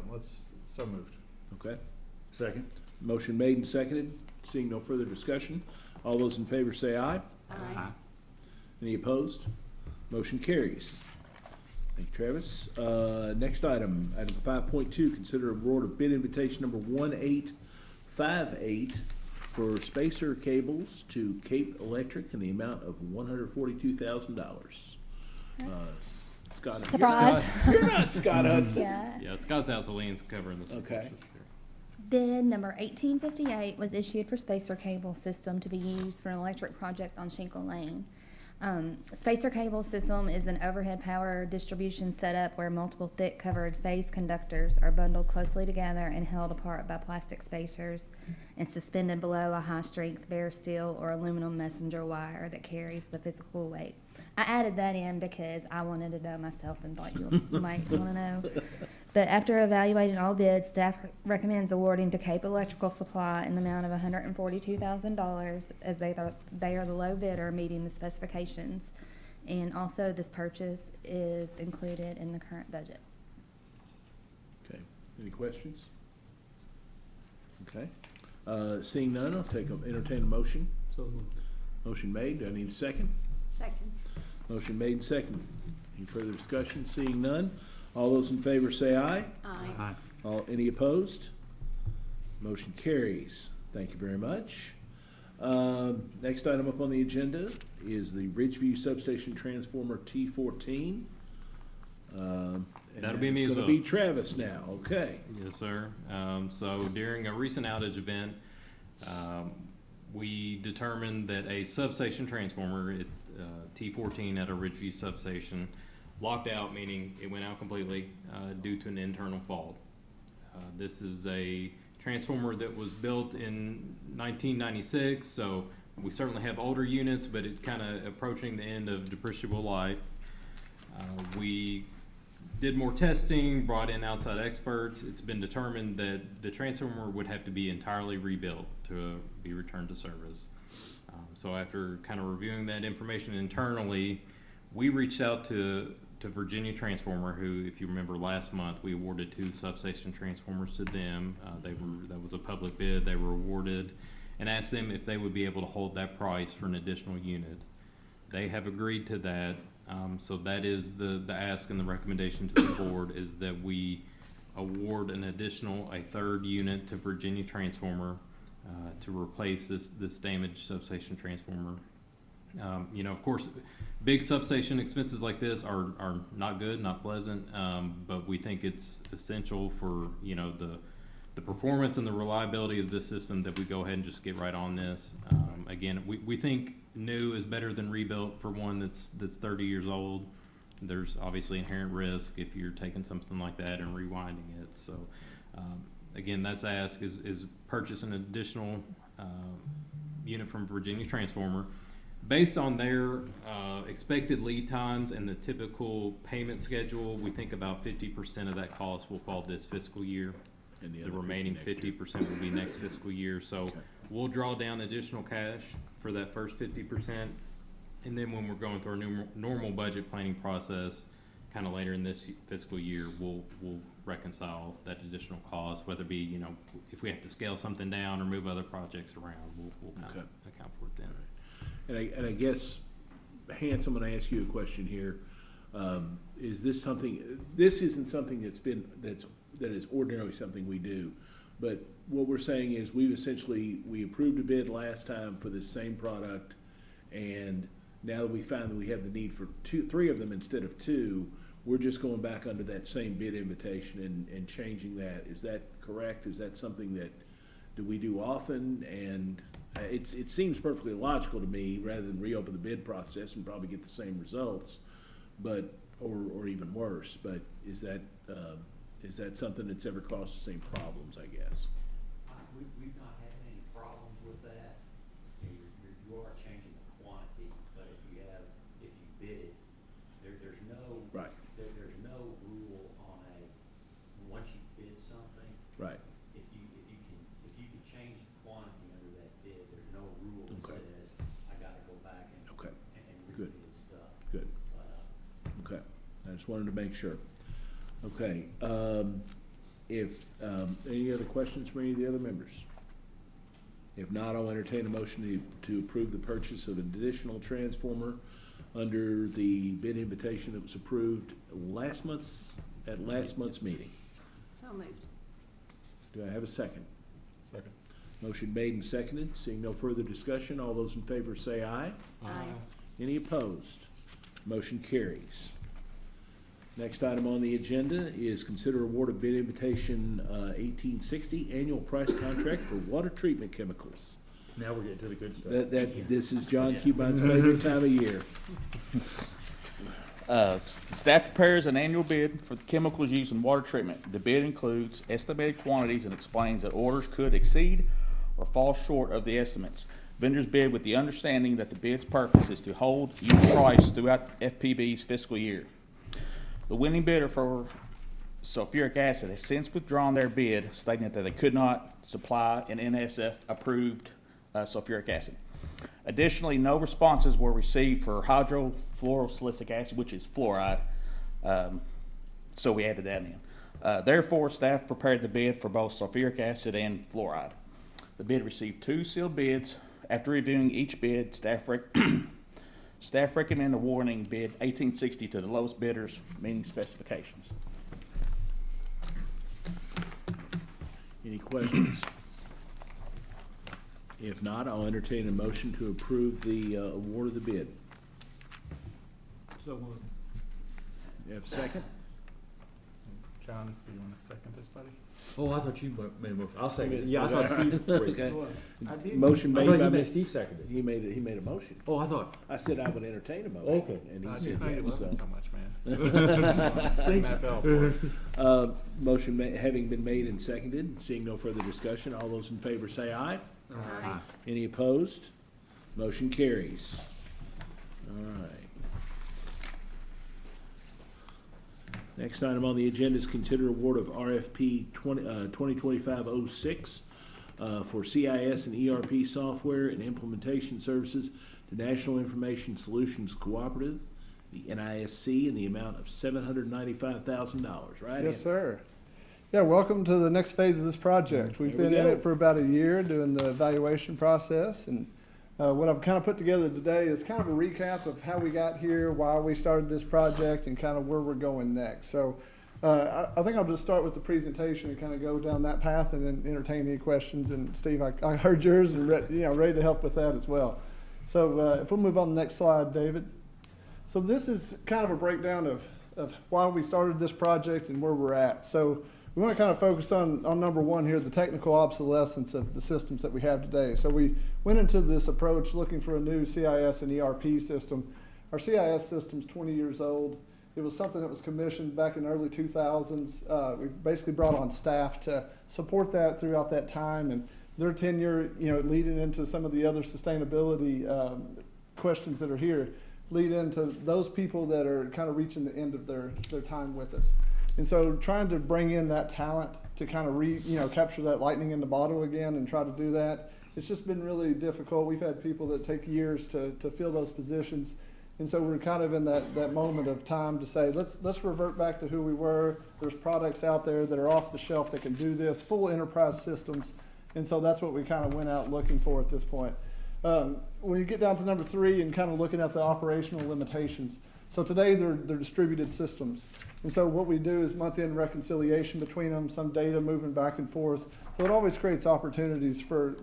so moved. Okay. Second. Motion made and seconded. Seeing no further discussion, all those in favor say aye. Aye. Any opposed? Motion carries. Thank you, Travis. Next item 5.2, consider award of bid invitation number 1858 for spacer cables to Cape Electric in the amount of $142,000. Scott. Surprise. You're not Scott Hudson. Yeah, Scott's Outsoline's covering this. Okay. Bid number 1858 was issued for spacer cable system to be used for an electric project on Shinkle Lane. Spacer cable system is an overhead power distribution setup where multiple thick covered phase conductors are bundled closely together and held apart by plastic spacers and suspended below a high strength bare steel or aluminum messenger wire that carries the physical weight. I added that in because I wanted to know myself and thought you might want to know. But after evaluating all bids, staff recommends awarding to Cape Electrical Supply in the amount of $142,000 as they are the low bidder meeting the specifications. And also this purchase is included in the current budget. Okay. Any questions? Okay. Seeing none, I'll entertain a motion. So Motion made. Do I need a second? Second. Motion made and seconded. Any further discussion? Seeing none, all those in favor say aye. Aye. Any opposed? Motion carries. Thank you very much. Next item up on the agenda is the Ridgeview Substation Transformer T14. And That'll be me as It's well. gonna be Travis now, okay. Yes, sir. So during a recent outage event, we determined that a substation transformer at T14 at a Ridgeview substation locked out, meaning it went out completely due to an internal fault. This is a transformer that was built in 1996, so we certainly have older units, but it kind of approaching the end of depreciable life. We did more testing, brought in outside experts. It's been determined that the transformer would have to be entirely rebuilt to be returned to service. So after kind of reviewing that information internally, we reached out to Virginia Transformer, who, if you remember last month, we awarded 2 substation transformers to them. That was a public bid. They were awarded, and asked them if they would be able to hold that price for an additional unit. They have agreed to that. So that is the ask and the recommendation to the board is that we award a 3rd unit to Virginia Transformer to replace this damaged substation transformer. You know, of course, big substation expenses like this are not good, not pleasant, but we think it's essential for, you know, the performance and the reliability of this system that we go ahead and just get right on this. Again, we think new is better than rebuilt for one that's 30 years old. There's obviously inherent risk if you're taking something like that and rewinding it. So again, that's ask is purchase an additional unit from Virginia Transformer. Based on their expected lead times and the typical payment schedule, we think about 50% of that cost will fall this fiscal year. And the remaining 50% will be next fiscal year. So we'll draw down additional cash for that first 50%. And then when we're going through our normal budget planning process, kind of later in this fiscal year, we'll reconcile that additional cost, whether it be, you know, if we have to scale something down or move other projects around, we'll kind of account for it then. And I guess, Hans, I'm gonna ask you a question here. Is this something, this isn't something that is ordinarily something we do, but what we're saying is we approved a bid last time for this same product, and now that we find that we have the need for 3 of them instead of 2, we're just going back under that same bid invitation and changing that. Is that correct? Is that something that, do we do often? And it seems perfectly logical to me, rather than reopen the bid process and probably get the same results, but, or even worse, but is that something that's ever caused the same problems, I guess? We've not had any problems with that. You are changing the quantity, but if you bid it, there's no Right. There's no rule on once you bid something. Right. If you can change the quantity under that bid, there's no rule that says I got to go back and rebid stuff. Good. Okay. I just wanted to make sure. Okay, if, any other questions from any of the other members? If not, I'll entertain a motion to approve the purchase of an additional transformer under the bid invitation that was approved at last month's meeting. So moved. Do I have a second? Second. Motion made and seconded. Seeing no further discussion, all those in favor say aye. Aye. Any opposed? Motion carries. Next item on the agenda is consider award of bid invitation 1860 annual price contract for water treatment chemicals. Now we're getting to the good stuff. This is John Cubine's favorite time of year. Staff prepares an annual bid for the chemicals used in water treatment. The bid includes estimated quantities and explains that orders could exceed or fall short of the estimates. Vendors bid with the understanding that the bid's purpose is to hold each price throughout FPB's fiscal year. The winning bidder for sulfuric acid has since withdrawn their bid, stating that they could not supply an NSF-approved sulfuric acid. Additionally, no responses were received for hydrofluorosilicic acid, which is fluoride, so we added that in. Therefore, staff prepared the bid for both sulfuric acid and fluoride. The bid received 2 sealed bids. After reviewing each bid, staff recommend awarding bid 1860 to the lowest bidders, meeting specifications. Any questions? If not, I'll entertain a motion to approve the award of the bid. So moved. You have a second? John, do you want to second this, buddy? Oh, I thought you made a motion. I'll second it. Okay. Yeah, I thought Steve raised Okay. it. I did. Motion I made thought by you me. made Steve seconded it. He made a motion. Oh, I thought. I said I would entertain a motion. Okay. And I he just said know you yes, love it so. so much, man. Matt Bell for us. Motion having been made and seconded, seeing no further discussion, all those in favor say aye. Aye. Any opposed? Motion carries. All right. Next item on the agenda is consider award of RFP 2025-06 for CIS and ERP software and implementation services to National Information Solutions Cooperative, the NISC, in the amount of $795,000, right? Yes, sir. Yeah, welcome to the next phase of this project. We've Here we been in go. it for about a year doing the evaluation process, and what I've kind of put together today is kind of a recap of how we got here, why we started this project, and kind of where we're going next. So I think I'll just start with the presentation and kind of go down that path and then entertain any questions. And Steve, I heard yours and ready to help with that as well. So if we'll move on to the next slide, David. So this is kind of a breakdown of why we started this project and where we're at. So we want to kind of focus on number one here, the technical obsolescence of the systems that we have today. So we went into this approach looking for a new CIS and ERP system. Our CIS system's 20 years old. It was something that was commissioned back in the early 2000s. We basically brought on staff to support that throughout that time, and their tenure, leading into some of the other sustainability questions that are here, lead into those people that are kind of reaching the end of their time with us. And so trying to bring in that talent to kind of capture that lightning in the bottle again and try to do that, it's just been really difficult. We've had people that take years to fill those positions. And so we're kind of in that moment of time to say, let's revert back to who we were. There's products out there that are off the shelf that can do this, full enterprise systems. And so that's what we kind of went out looking for at this point. When you get down to number 3 and kind of looking at the operational limitations. So today they're distributed systems. And so what we do is month-end reconciliation between them, some data moving back and forth. So it always creates opportunities for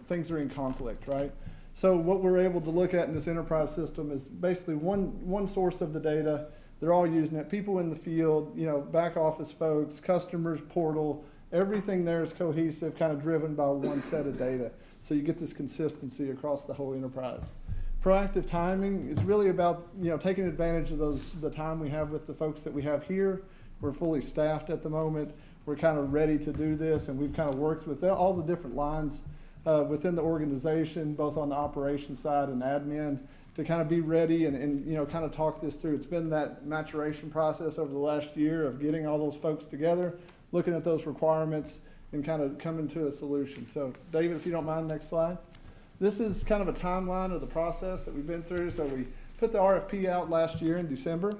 things that are in conflict, right? So what we're able to look at in this enterprise system is basically one source of the data. They're all using it. People in the field, back office folks, customers, portal, everything there is cohesive, kind of driven by one set of data. So you get this consistency across the whole enterprise. Proactive timing is really about taking advantage of the time we have with the folks that we have here. We're fully staffed at the moment. We're kind of ready to do this, and we've kind of worked with all the different lines within the organization, both on the operations side and admin, to kind of be ready and kind of talk this through. It's been that maturation process over the last year of getting all those folks together, looking at those requirements, and kind of coming to a solution. So David, if you don't mind, next slide. This is kind of a timeline of the process that we've been through. So we put the RFP out last year in December,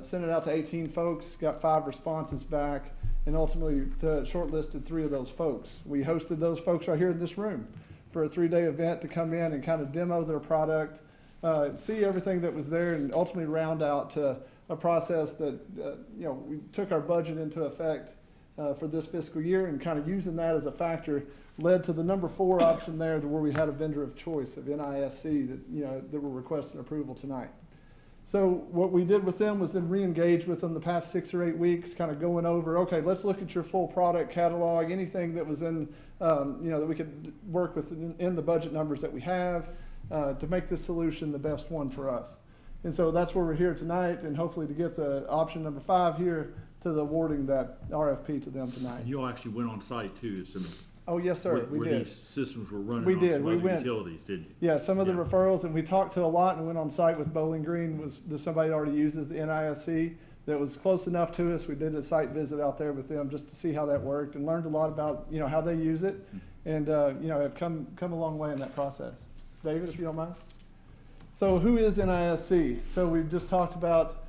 sent it out to 18 folks, got 5 responses back, and ultimately shortlisted 3 of those folks. We hosted those folks right here in this room for a 3-day event to come in and kind of demo their product, see everything that was there, and ultimately round out to a process that, we took our budget into effect for this fiscal year, and kind of using that as a factor led to the number 4 option there, to where we had a vendor of choice of NISC that we're requesting approval tonight. So what we did with them was then re-engage with them the past 6 or 8 weeks, kind of going over, okay, let's look at your full product catalog, anything that was in, that we could work with in the budget numbers that we have to make this solution the best one for us. And so that's where we're here tonight, and hopefully to get the option number 5 here to the awarding that RFP to them tonight. And you all actually went on site too, so Oh, yes, sir, we where did. these systems were running We on did. some We other went. utilities, didn't you? Yeah, some of the referrals, and we talked to a lot and went on site with Bowling Green. There's somebody that already uses the NISC that was close enough to us. We did a site visit out there with them just to see how that worked, and learned a lot about how they use it, and have come a long way in that process. David, if you don't mind. So who is NISC? So we've just talked about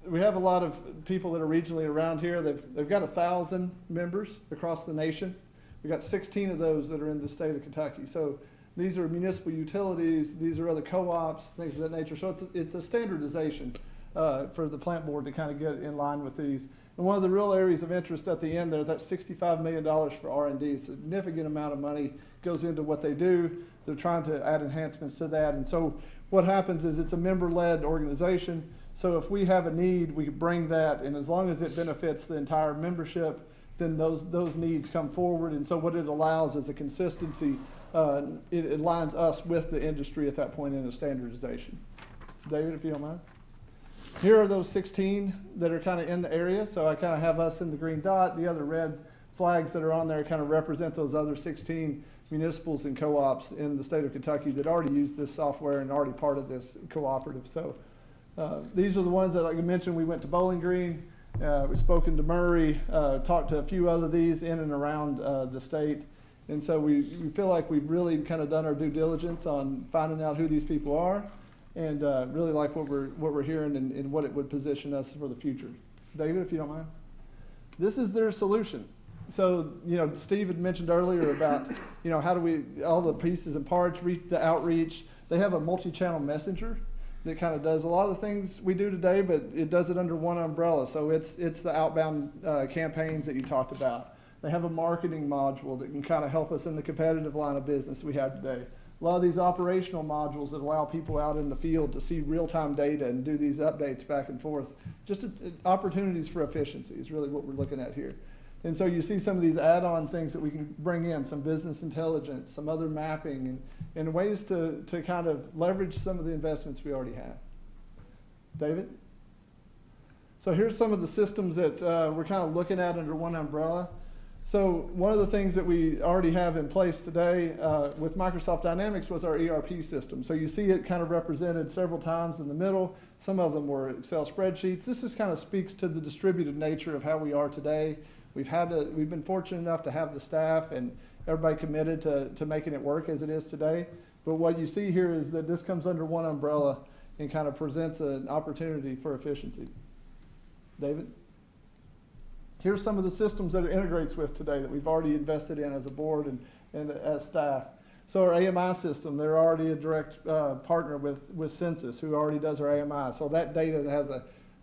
we have a lot of people that are regionally around here. They've got 1,000 members across the nation. We've got 16 of those that are in the state of Kentucky. So these are municipal utilities, these are other co-ops, things of that nature. So it's a standardization for the plant board to kind of get in line with these. And one of the real areas of interest at the end there, that $65 million for R&D, a significant amount of money goes into what they do. They're trying to add enhancements to that. And so what happens is it's a member-led organization. So if we have a need, we can bring that, and as long as it benefits the entire membership, then those needs come forward. And so what it allows is a consistency. It aligns us with the industry at that point in a standardization. David, if you don't mind. Here are those 16 that are kind of in the area. So I kind of have us in the green dot. The other red flags that are on there kind of represent those other 16 municipals and co-ops in the state of Kentucky that already use this software and already part of this cooperative. So these are the ones that, like I mentioned, we went to Bowling Green, we've spoken to Murray, talked to a few other of these in and around the state. And so we feel like we've really kind of done our due diligence on finding out who these people are, and really like what we're hearing and what it would position us for the future. David, if you don't mind. This is their solution. So, you know, Steve had mentioned earlier about, you know, how do we, all the pieces and parts, the outreach. They have a multi-channel messenger that kind of does a lot of the things we do today, but it does it under one umbrella. So it's the outbound campaigns that you talked about. They have a marketing module that can kind of help us in the competitive line of business we have today. A lot of these operational modules that allow people out in the field to see real-time data and do these updates back and forth. Just opportunities for efficiency is really what we're looking at here. And so you see some of these add-on things that we can bring in, some business intelligence, some other mapping, and ways to kind of leverage some of the investments we already have. David? So here's some of the systems that we're kind of looking at under one umbrella. So one of the things that we already have in place today with Microsoft Dynamics was our ERP system. So you see it kind of represented several times in the middle. Some of them were Excel spreadsheets. This just kind of speaks to the distributed nature of how we are today. We've been fortunate enough to have the staff and everybody committed to making it work as it is today. But what you see here is that this comes under one umbrella and kind of presents an opportunity for efficiency. David? Here's some of the systems that it integrates with today that we've already invested in as a board and as staff. So our AMI system, they're already a direct partner with Census, who already does our AMI. So that data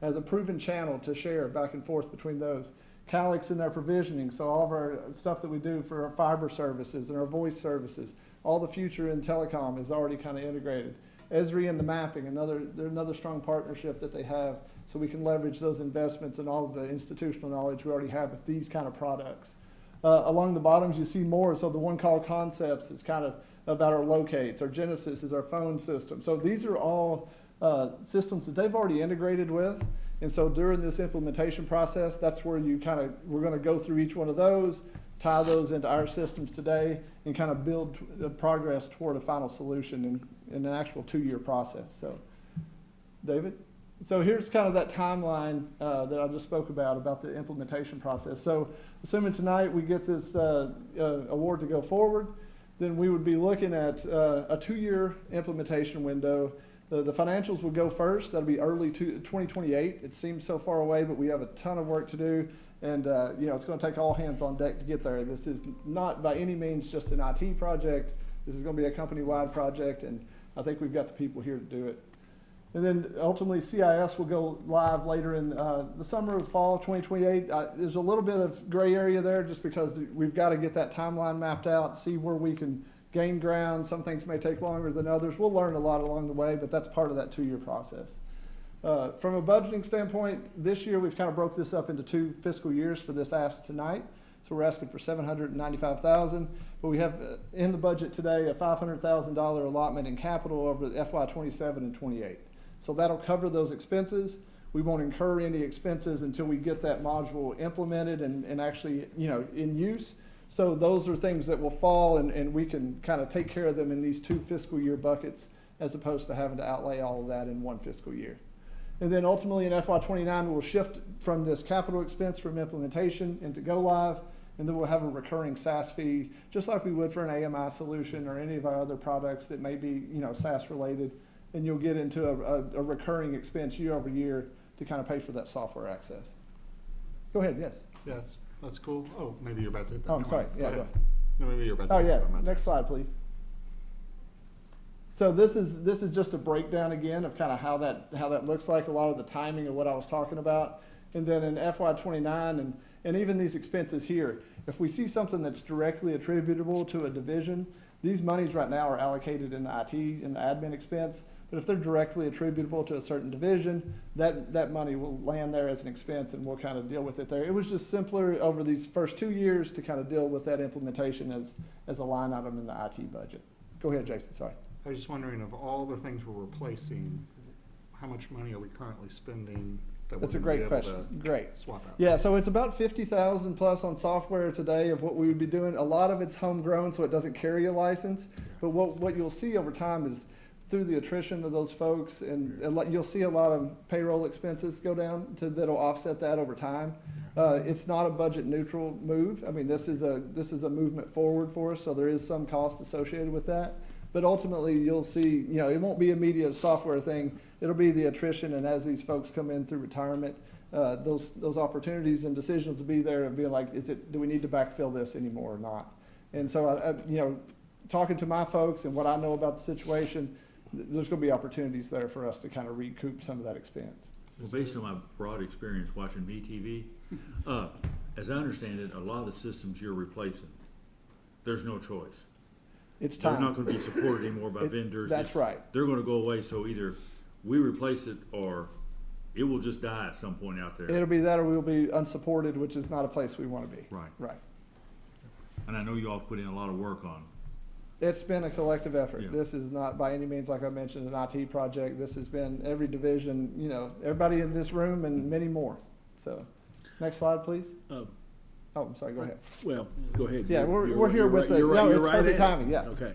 has a proven channel to share back and forth between those. Calix in their provisioning, so all of our stuff that we do for our fiber services and our voice services, all the future in telecom is already kind of integrated. Esri in the mapping, another strong partnership that they have, so we can leverage those investments and all of the institutional knowledge we already have with these kind of products. Along the bottoms you see more, so the one called Concepts is kind of about our locates. Our Genesis is our phone system. So these are all systems that they've already integrated with. And so during this implementation process, that's where we're going to go through each one of those, tie those into our systems today, and kind of build progress toward a final solution in an actual 2-year process. So, David? So here's kind of that timeline that I just spoke about the implementation process. So assuming tonight we get this award to go forward, then we would be looking at a 2-year implementation window. The financials will go first. That'll be early 2028. It seems so far away, but we have a ton of work to do. And you know, it's going to take all hands on deck to get there. This is not by any means just an IT project. This is going to be a company-wide project, and I think we've got the people here to do it. And then ultimately CIS will go live later in the summer or fall of 2028. There's a little bit of gray area there just because we've got to get that timeline mapped out, see where we can gain ground. Some things may take longer than others. We'll learn a lot along the way, but that's part of that 2-year process. From a budgeting standpoint, this year we've kind of broke this up into 2 fiscal years for this ask tonight. So we're asking for $795,000, but we have in the budget today a $500,000 allotment in capital over FY 27 and 28. So that'll cover those expenses. We won't incur any expenses until we get that module implemented and actually, you know, in use. So those are things that will fall and we can kind of take care of them in these 2 fiscal year buckets as opposed to having to outlay all of that in 1 fiscal year. And then ultimately in FY 29, we'll shift from this capital expense from implementation into go live, and then we'll have a recurring SaaS fee, just like we would for an AMI solution or any of our other products that may be, you know, SaaS related, and you'll get into a recurring expense year over year to kind of pay for that software access. Go ahead, yes. Yeah, that's cool. Oh, maybe you're about to hit that. Oh, I'm sorry. Yeah, go ahead. No, maybe you're about to Oh, hit yeah. that. Next slide, please. So this is just a breakdown again of kind of how that looks like, a lot of the timing of what I was talking about. And then in FY 29 and even these expenses here, if we see something that's directly attributable to a division, these monies right now are allocated in the IT and the admin expense. But if they're directly attributable to a certain division, that money will land there as an expense and we'll kind of deal with it there. It was just simpler over these first 2 years to kind of deal with that implementation as a line item in the IT budget. Go ahead, Jason, sorry. I was just wondering, of all the things we're replacing, how much money are we currently spending that we're That's a gonna be great able question. to Great. swap out? Yeah, so it's about 50,000 plus on software today of what we would be doing. A lot of it's homegrown, so it doesn't carry a license. But what you'll see over time is through the attrition of those folks, and you'll see a lot of payroll expenses go down that'll offset that over time. It's not a budget neutral move. I mean, this is a movement forward for us, so there is some cost associated with that. But ultimately, you'll see, it won't be immediate software thing. It'll be the attrition, and as these folks come in through retirement, those opportunities and decisions will be there and be like, do we need to backfill this anymore or not? And so, talking to my folks and what I know about the situation, there's going to be opportunities there for us to kind of recoup some of that expense. Well, based on my broad experience watching BTV, as I understand it, a lot of the systems you're replacing, there's no choice. It's time. They're not going to be supported anymore by vendors. That's right. They're going to go away, so either we replace it or it will just die at some point out there. It'll be that or we'll be unsupported, which is not a place we want to be. Right. Right. And I know you all have put in a lot of work on. It's been a collective effort. Yeah. This is not by any means, like I mentioned, an IT project. This has been every division, everybody in this room and many more. So, next slide, please. Oh, I'm sorry, go ahead. Well, go ahead. Yeah, You're- we're here you're with right- the, you're right- no, you're it's right perfect at it. timing, yeah. Okay.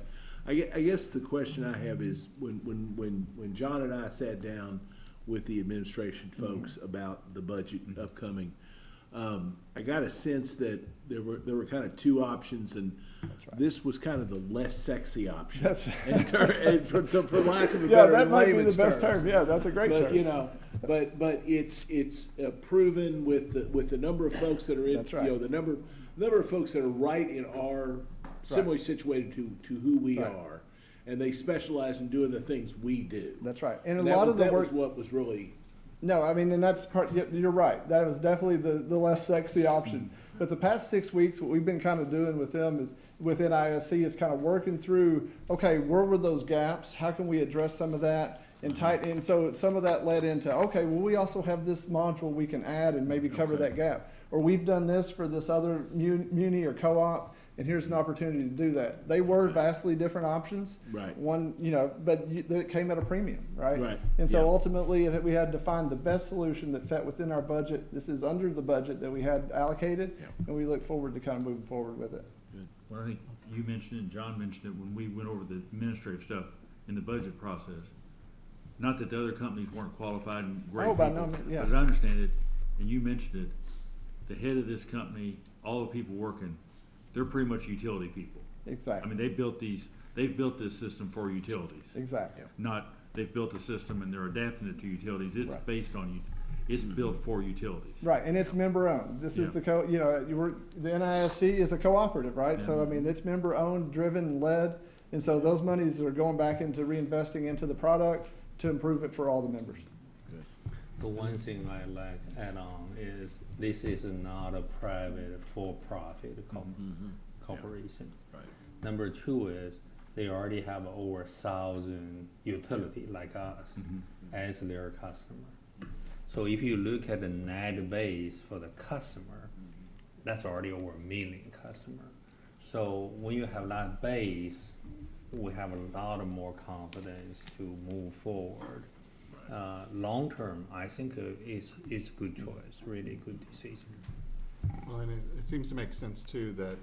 I guess the question I have is, when John and I sat down with the administration folks about the budget upcoming, I got a sense that there were kind of two options, and this was kind of the less sexy option. That's and for lack of a Yeah, better that might be the layman's best terms. term. Yeah, that's a great But, term. but it's proven with the number of folks that are in, That's right. the number of folks that are right in our similarly situated to who we Right. are, and they specialize in doing the things we do. That's right. And a that lot was, of the that work. was what was really. No, I mean, and that's part, you're right. That was definitely the less sexy option. But the past 6 weeks, what we've been kind of doing with them is, within ISC, is kind of working through, okay, where were those gaps? How can we address some of that? And so some of that led into, okay, well, we also have this module we can add and maybe cover that gap. Or we've done this for this other muni or co-op, and here's an opportunity to do that. They were vastly different options. Right. One, but it came at a premium, right? Right. And so Yeah. ultimately, we had to find the best solution that fit within our budget. This is under the budget that we had allocated, and we look forward to kind of moving forward with it. Good. Well, I think you mentioned it, and John mentioned it when we went over the administrative stuff in the budget process. Not that the other companies weren't qualified and great Oh, by people, no means, yeah. but as I understand it, and you mentioned it, the head of this company, all the people working, they're pretty much utility people. I Exactly. mean, they've built this system for utilities. Exactly. Not, they've built a system and they're adapting it to utilities. It's Right. based on, it's built for utilities. Right, and it's member owned. This is Yeah. the NISC is a cooperative, right? So, I Yeah. mean, it's member owned, driven, led, and so those monies are going back into reinvesting into the product to improve it for all the members. The one thing I like add on is this is not a private for-profit corporation. Right. Number two is they already have over 1,000 utility like us as their customer. So if you look at the net base for the customer, that's already over 1 million customer. So when you have that base, we have a lot of more confidence to move forward. Long term, I think it's good choice, really good decision. Well, and it seems to make sense too that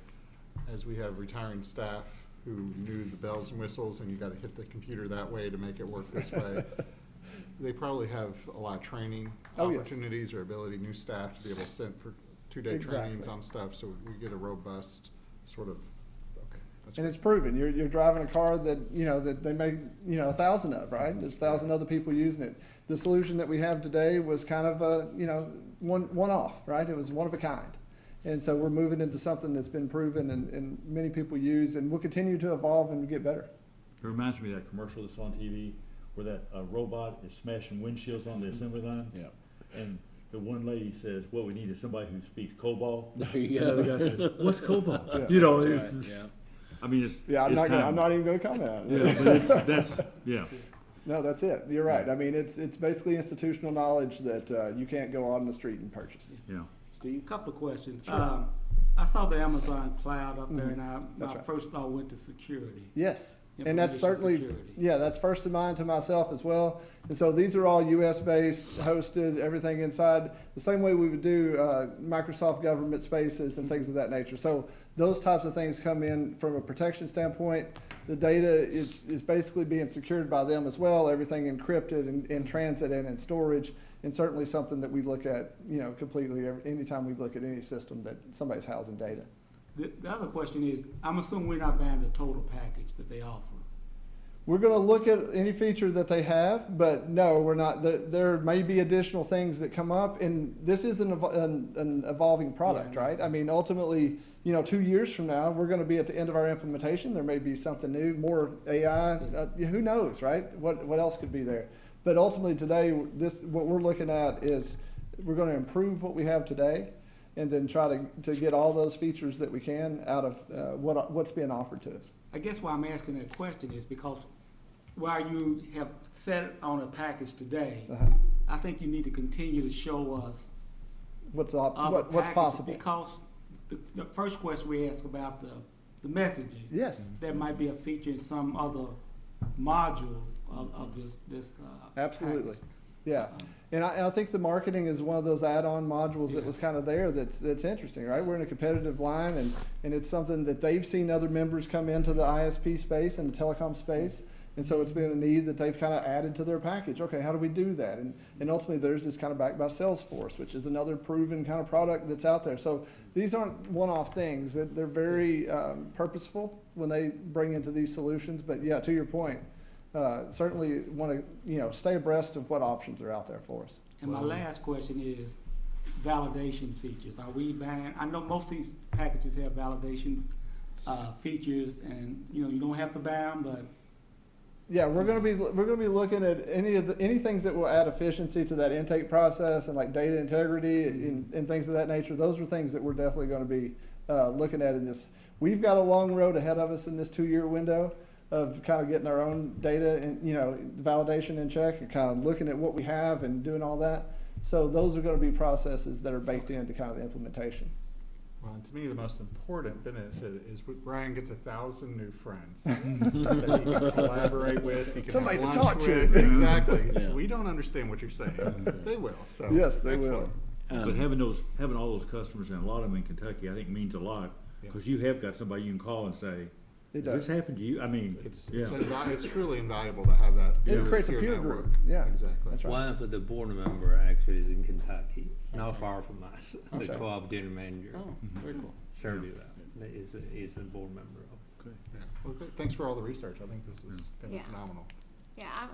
as we have retiring staff who knew the bells and whistles and you gotta hit the computer that way to make it work this way, they probably have a lot of training Oh, yes. opportunities or ability, new staff to be able to send for 2-day Exactly. trainings on stuff, so we get a robust sort of, okay. That's And great. it's proven. You're driving a car that, that they make, 1,000 of, right? There's 1,000 other people using it. The solution that we have today was kind of a, one off, right? It was one of a kind. And so we're moving into something that's been proven and many people use, and we'll continue to evolve and get better. It reminds me of that commercial that's on TV where that robot is smashing windshields on the assembly line. Yeah. And the one lady says, what we need is somebody who speaks COBOL. There you And the other go. guy says, what's COBOL? Yeah. It's, Right, yeah. I mean, it's, Yeah, it's I'm time. not even gonna comment on it. Yeah, but that's, yeah. No, that's it. You're right. I mean, it's basically institutional knowledge that you can't go on the street and purchase. Yeah. Steve? Couple of questions. Sure. I saw the Amazon cloud up there, Mhm. and That's my right. first thought went to security. Yes, and that's Information certainly, security. yeah, that's first in mind to myself as well. And so these are all US-based, hosted, everything inside, the same way we would do Microsoft government spaces and things of that nature. So those types of things come in from a protection standpoint. The data is basically being secured by them as well, everything encrypted and in transit and in storage, and certainly something that we look at, completely anytime we look at any system that somebody's housing data. The other question is, I'm assuming we're not buying the total package that they offer. We're going to look at any feature that they have, but no, we're not. There may be additional things that come up, and this is an evolving product, Yeah. right? I mean, ultimately, 2 years from now, we're going to be at the end of our implementation. There may be something new, more AI. Who knows, right? What else could be there? But ultimately, today, what we're looking at is we're going to improve what we have today, and then try to get all those features that we can out of what's being offered to us. I guess why I'm asking that question is because while you have set it on a package today, I think you need to continue to show us What's other packages, possible. Because the first question we asked about the messaging. Yes. That might be a feature in some other module of this Absolutely. package. Yeah. And I think the marketing is one of those add-on modules that was kind of there that's interesting, right? We're in a competitive line, and it's something that they've seen other members come into the ISP space and the telecom space. And so it's been a need that they've kind of added to their package. Okay, how do we do that? And ultimately theirs is kind of backed by Salesforce, which is another proven kind of product that's out there. So these aren't one-off things. They're very purposeful when they bring into these solutions. But yeah, to your point, certainly want to stay abreast of what options are out there for us. And my last question is validation features. Are we buying? I know most of these packages have validation features, and you don't have to buy them, but yeah, we're going to be looking at any things that will add efficiency to that intake process and like data integrity and things of that nature. Those are things that we're definitely going to be looking at in this. We've got a long road ahead of us in this 2-year window of kind of getting our own data and validation in check and kind of looking at what we have and doing all that. So those are going to be processes that are baked into kind of the implementation. Well, and to me, the most important benefit is Brian gets 1,000 new friends that he can collaborate with. He can Somebody have to lunch talk with. to. Exactly. Yeah. We don't understand what you're saying. They will. So Yes, they excellent. will. But having all those customers, and a lot of them in Kentucky, I think means a lot, because you have got somebody you can call and say, It "Has this does. happened to you?" I mean, It's yeah. it's truly invaluable to have that. It creates a peer network. group. Yeah, Exactly. that's right. One of the board member actually is in Kentucky, not far from us. Okay. The co-op general manager, Oh, very cool. Shirley, that is a board member of. Yeah. Well, great. Thanks for all the research. I think this has been Yeah. phenomenal. Yeah,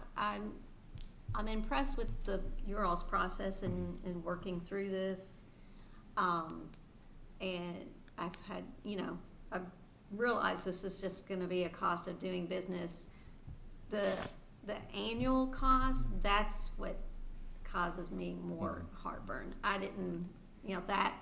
I'm impressed with your all's process in working through this. And I've had, I've realized this is just gonna be a cost of doing business. The annual cost, that's what causes me more heartburn. I didn't, that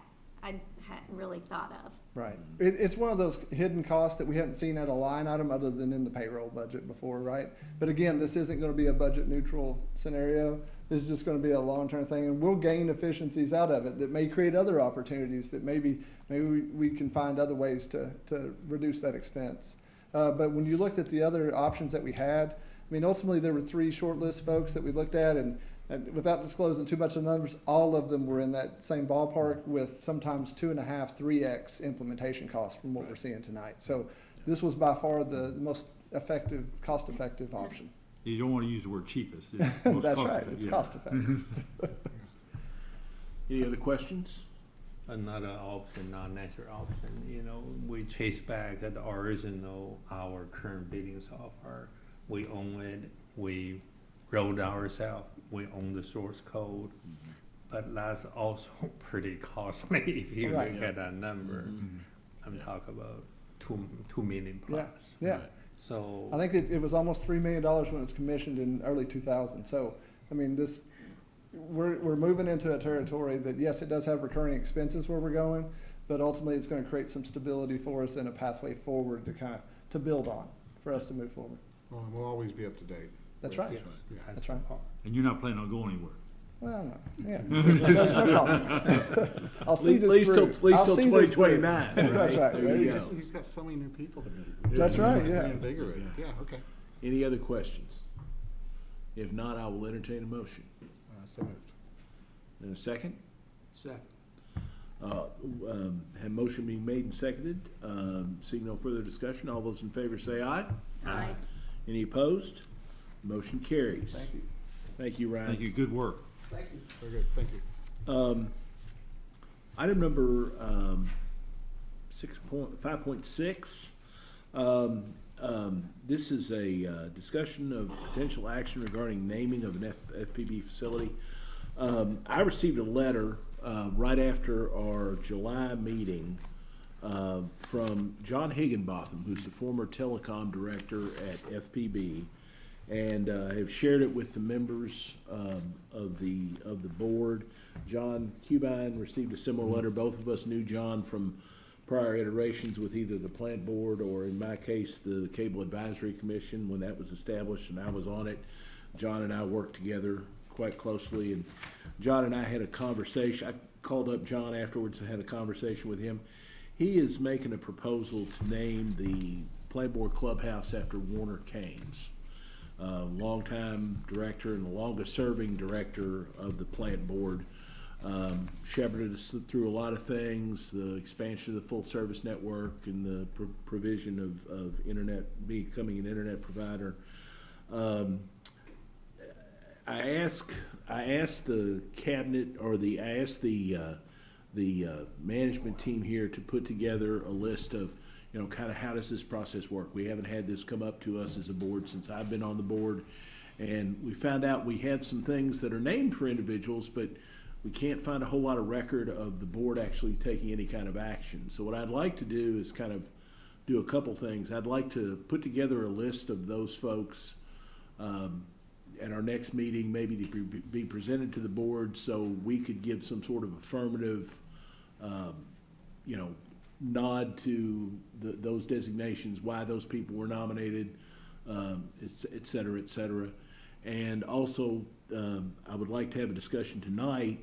I hadn't really thought of. Right. It's one of those hidden costs that we hadn't seen at a line item other than in the payroll budget before, right? But again, this isn't going to be a budget neutral scenario. This is just going to be a long-term thing, and we'll gain efficiencies out of it that may create other opportunities that maybe we can find other ways to reduce that expense. But when you looked at the other options that we had, I mean, ultimately there were 3 shortlist folks that we looked at, and without disclosing too much of the numbers, all of them were in that same ballpark with sometimes 2.5, 3x implementation costs from what we're seeing tonight. So this was by far the most effective, cost-effective option. You don't want to use the word cheapest. It's most That's cost right. effective, It's yeah. cost-effective. Any other questions? Another option, not necessary option, we chase back at the original, our current bidding software. We own it, we wrote ourselves, we own the source code, but that's also pretty costly if you Right. look at that number. I'm talking about two million plus. Yeah. So I think it was almost $3 million when it was commissioned in early 2000. So, I mean, we're moving into a territory that, yes, it does have recurring expenses where we're going, but ultimately it's going to create some stability for us and a pathway forward to build on for us to move forward. Well, we'll always be up to date. That's right. Yeah, That's right. And you're not planning on going anywhere? Well, no, yeah. No problem. I'll see this Least through. till, least I'll till see this through. 2029. That's right. There There you you go. go. He's got so many new people to meet. That's right, yeah. Reinvigorate. Yeah, okay. Any other questions? If not, I will entertain a motion. So moved. In a second? Second. Have motion being made and seconded. Seeing no further discussion, all those in favor say aye. Aye. Any opposed? Motion carries. Thank you. Thank you, Ryan. Thank you, good work. Thank you. Very good, thank you. Item number 5.6. This is a discussion of potential action regarding naming of an FPB facility. I received a letter right after our July meeting from John Higginbotham, who's the former telecom director at FPB, and have shared it with the members of the board. John Cubine received a similar letter. Both of us knew John from prior iterations with either the plant board or, in my case, the Cable Advisory Commission when that was established and I was on it. John and I worked together quite closely, and John and I had a conversation. I called up John afterwards and had a conversation with him. He is making a proposal to name the plant board clubhouse after Warner Keynes, longtime director and the longest serving director of the plant board. Shepherded us through a lot of things, the expansion of the full service network and the provision of internet, becoming an internet provider. I asked the cabinet, or I asked the management team here to put together a list of, you know, kind of how does this process work. We haven't had this come up to us as a board since I've been on the board, and we found out we had some things that are named for individuals, but we can't find a whole lot of record of the board actually taking any kind of action. So what I'd like to do is kind of do a couple things. I'd like to put together a list of those folks at our next meeting, maybe to be presented to the board so we could give some sort of affirmative, you know, nod to those designations, why those people were nominated, et cetera, et cetera. And also, I would like to have a discussion tonight,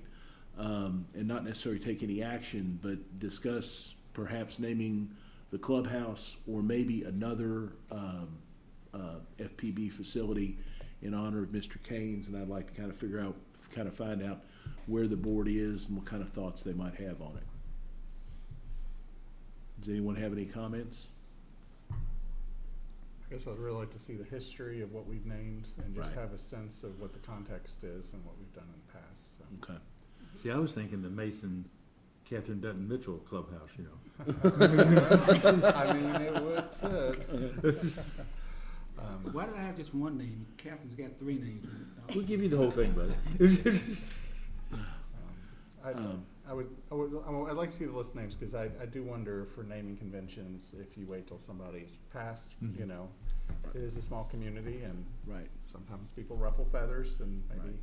and not necessarily take any action, but discuss perhaps naming the clubhouse or maybe another FPB facility in honor of Mr. Keynes. And I'd like to kind of find out where the board is and what kind of thoughts they might have on it. Does anyone have any comments? I guess I'd really like to see the history of what we've named and just Right. have a sense of what the context is and what we've done in the past. So. Okay. See, I was thinking the Mason, Catherine Dutton Mitchell Clubhouse, you know. I mean, it would fit. Why did I have just one name? Catherine's got three names. We'll give you the whole thing, buddy. I'd like to see the list of names, because I do wonder for naming conventions, if you wait till somebody's passed, Mhm. you know, it is a small community, and Right. sometimes people ruffle feathers, and maybe,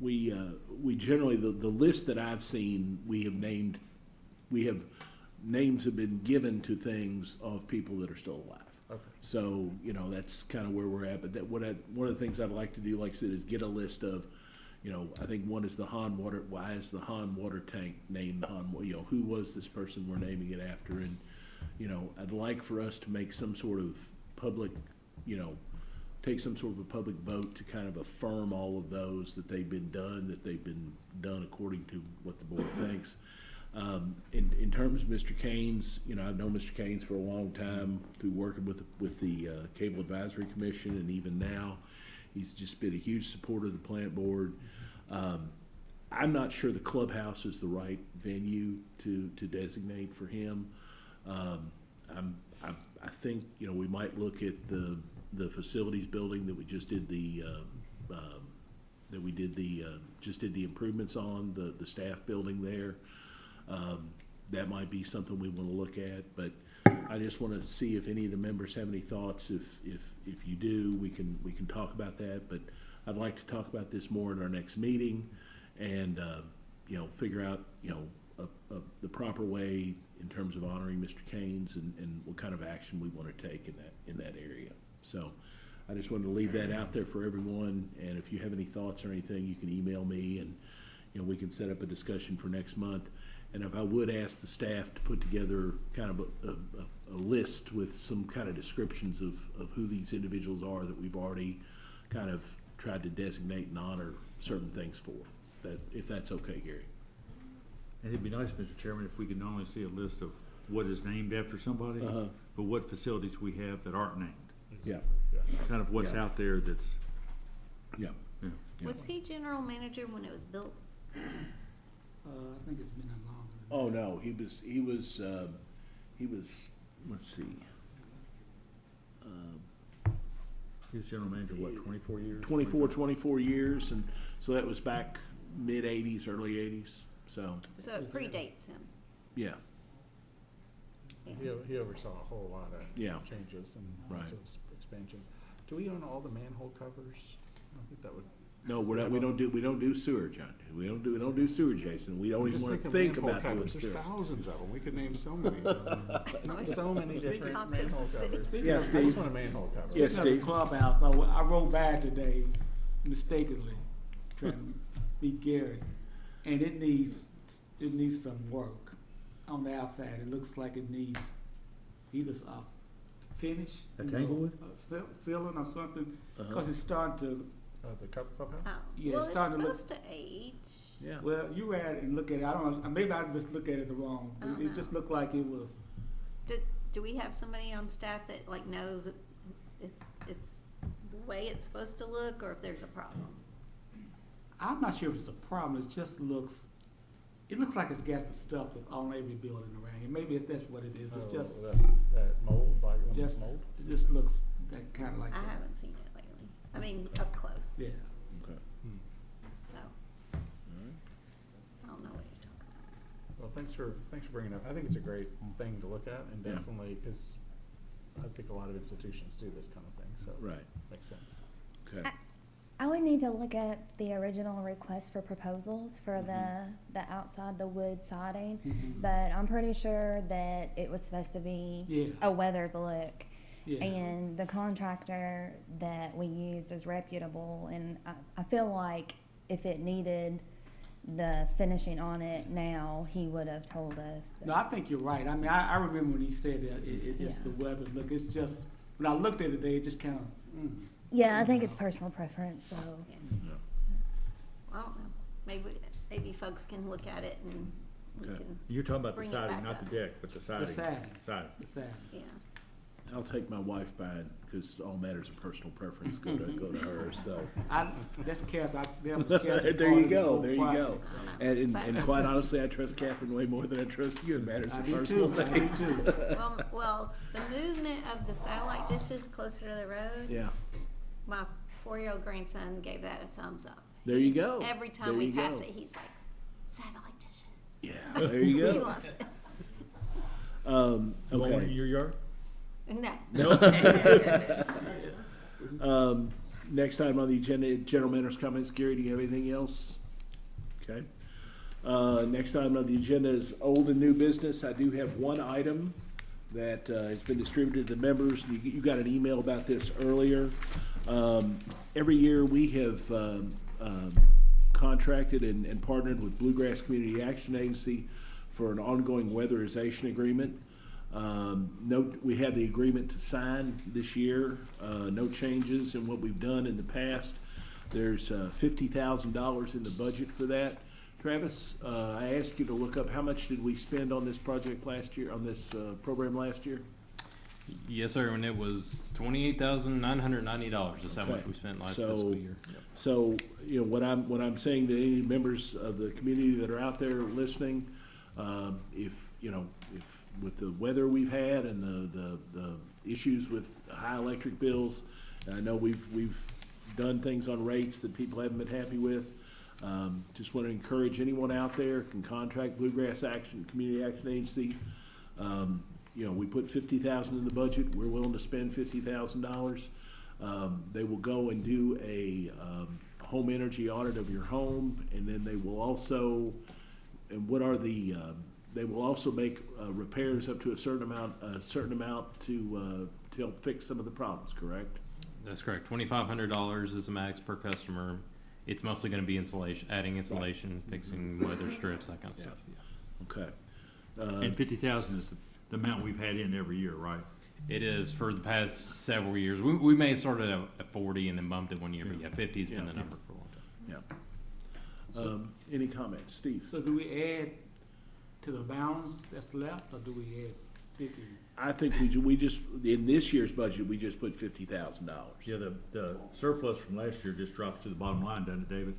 We generally, the list that I've seen, names have been given to things of people that are still alive. okay. So, you know, that's kind of where we're at, but one of the things I'd like to do, like I said, is get a list of, you know, I think one is why is the Han water tank named Han, you know, who was this person we're naming it after? And, you know, I'd like for us to make some sort of public, you know, take some sort of a public vote to kind of affirm all of those, that they've been done according to what the board thinks. In terms of Mr. Keynes, you know, I've known Mr. Keynes for a long time through working with the Cable Advisory Commission, and even now, he's just been a huge supporter of the plant board. I'm not sure the clubhouse is the right venue to designate for him. I think, you know, we might look at the facilities building that we just did just did the improvements on, the staff building there. That might be something we want to look at, but I just want to see if any of the members have any thoughts. If you do, we can talk about that, but I'd like to talk about this more at our next meeting, and you know, figure out, you know, the proper way in terms of honoring Mr. Keynes, and what kind of action we want to take in that area. So I just wanted to leave that out there for everyone, and if you have any thoughts or anything, you can email me, and, we can set up a discussion for next month. And if I would ask the staff to put together kind of a list with some kind of descriptions of who these individuals are that we've already kind of tried to designate and honor certain things for, if that's okay, Gary. And it'd be nice, Mr. Chairman, if we could not only see a list of what is named after somebody, but what facilities we have that aren't named. Yeah. Kind of what's out there that's. Yeah. Was he general manager when it was built? I think it's been a long. Oh, no, he was, let's see. He was general manager, what, 24 years? 24 years, and so that was back mid-80s, early 80s, so, So it predates him. yeah. He oversaw a whole lot of Yeah. changes and Right. also expansion. Do we own all the manhole covers? I don't think that would. No, we don't do sewer, John. We don't do sewer, Jason. We don't I'm even just want to thinking think manhole about doing covers. sewer. There's thousands of them. We could name so many. So many different Talk to the manhole city. covers. Yeah, I just Steve. want a manhole cover. Yes, Speaking of Steve. the clubhouse, I rode by today mistakenly, trying to meet Gary, and it needs some work on the outside. It looks like it needs either a finish, A Tanglewood? ceiling or something, because it's starting to. The clubhouse? Oh, Yeah, well, it's it's starting to look. supposed to age. Yeah. Well, you read it and look at it. I don't know. Maybe I just look at it wrong. I don't It just know. looked like it was. Do we have somebody on staff that like knows if it's the way it's supposed to look or if there's a problem? I'm not sure if it's a problem. It just looks. It looks like it's got the stuff that's on every building around here. Maybe that's what it is. It's just. That mold, like Just. mold? It just looks that kind of like. I that. haven't seen it lately. I mean, up close. Yeah. Okay. So, I don't know what you're talking about. Well, thanks for bringing it up. I think it's a great thing to look at, and Yeah. definitely is. I think a lot of institutions do this kind of thing, so Right. makes sense. Okay. I would need to look at the original request for proposals for the outside, the wood siding, but I'm pretty sure that it was supposed to be Yeah. a weathered look. Yeah. And the contractor that we used is reputable, and I feel like if it needed the finishing on it now, he would have told us. No, I think you're right. I mean, I remember when he said that it's Yeah. the weather. Look, it's just when I looked at it today, it just kind of. Yeah, I think it's personal preference, so. Well, I don't know. Maybe folks can look at it and we Okay. can, You're talking about the Bring it siding, back not up. the deck, but the siding. siding. Siding. The sad. yeah. I'll take my wife by it, because all matters of personal preference go to her, so. That's Kath. That was Kath's There part you of this go, whole there you go. project, And quite honestly, I trust Catherine way more than I trust you in matters I of do personal too. I do things. too. Well, the movement of the satellite dishes closer to the road, Yeah, my 4-year-old grandson gave that a thumbs up. There you He's- go. Every time There we you pass go. it, he's like, satellite dishes. yeah, there you He go. loves it. One in Okay. your yard? No. Next item on the agenda, general manager's comments. Gary, do you have anything else? Okay. Next item on the agenda is old and new business. I do have one item that has been distributed to the members. You got an email about this earlier. Every year, we have contracted and partnered with Bluegrass Community Action Agency for an ongoing weatherization agreement. We have the agreement to sign this year. No changes in what we've done in the past. There's $50,000 in the budget for that. Travis, I asked you to look up how much did we spend on this project last year, on this program last year? Yes, sir, and it was $28,990 is how much Okay. we spent last So- fiscal year. Yep. So, what I'm saying to any members of the community that are out there listening, if with the weather we've had and the issues with high electric bills, and I know we've done things on rates that people haven't been happy with. Just want to encourage anyone out there can contact Bluegrass Community Action Agency. We put $50,000 in the budget. We're willing to spend $50,000. They will go and do a home energy audit of your home, and then they will also, they will also make repairs up to a certain amount to help fix some of the problems. Correct? That's correct. $2,500 is the max per customer. It's mostly gonna be insulation, adding insulation, fixing weather strips, that kind of stuff. Okay. And 50,000 is the amount we've had in every year, right? It is for the past several years. We may have started at 40 and then bumped it one year, but yeah, 50's been the number for a long time. Yeah. Any comments? Steve? So do we add to the balance that's left, or do we add 50? I think we just, in this year's budget, we just put $50,000. Yeah, the surplus from last year just drops to the bottom line, doesn't it, David?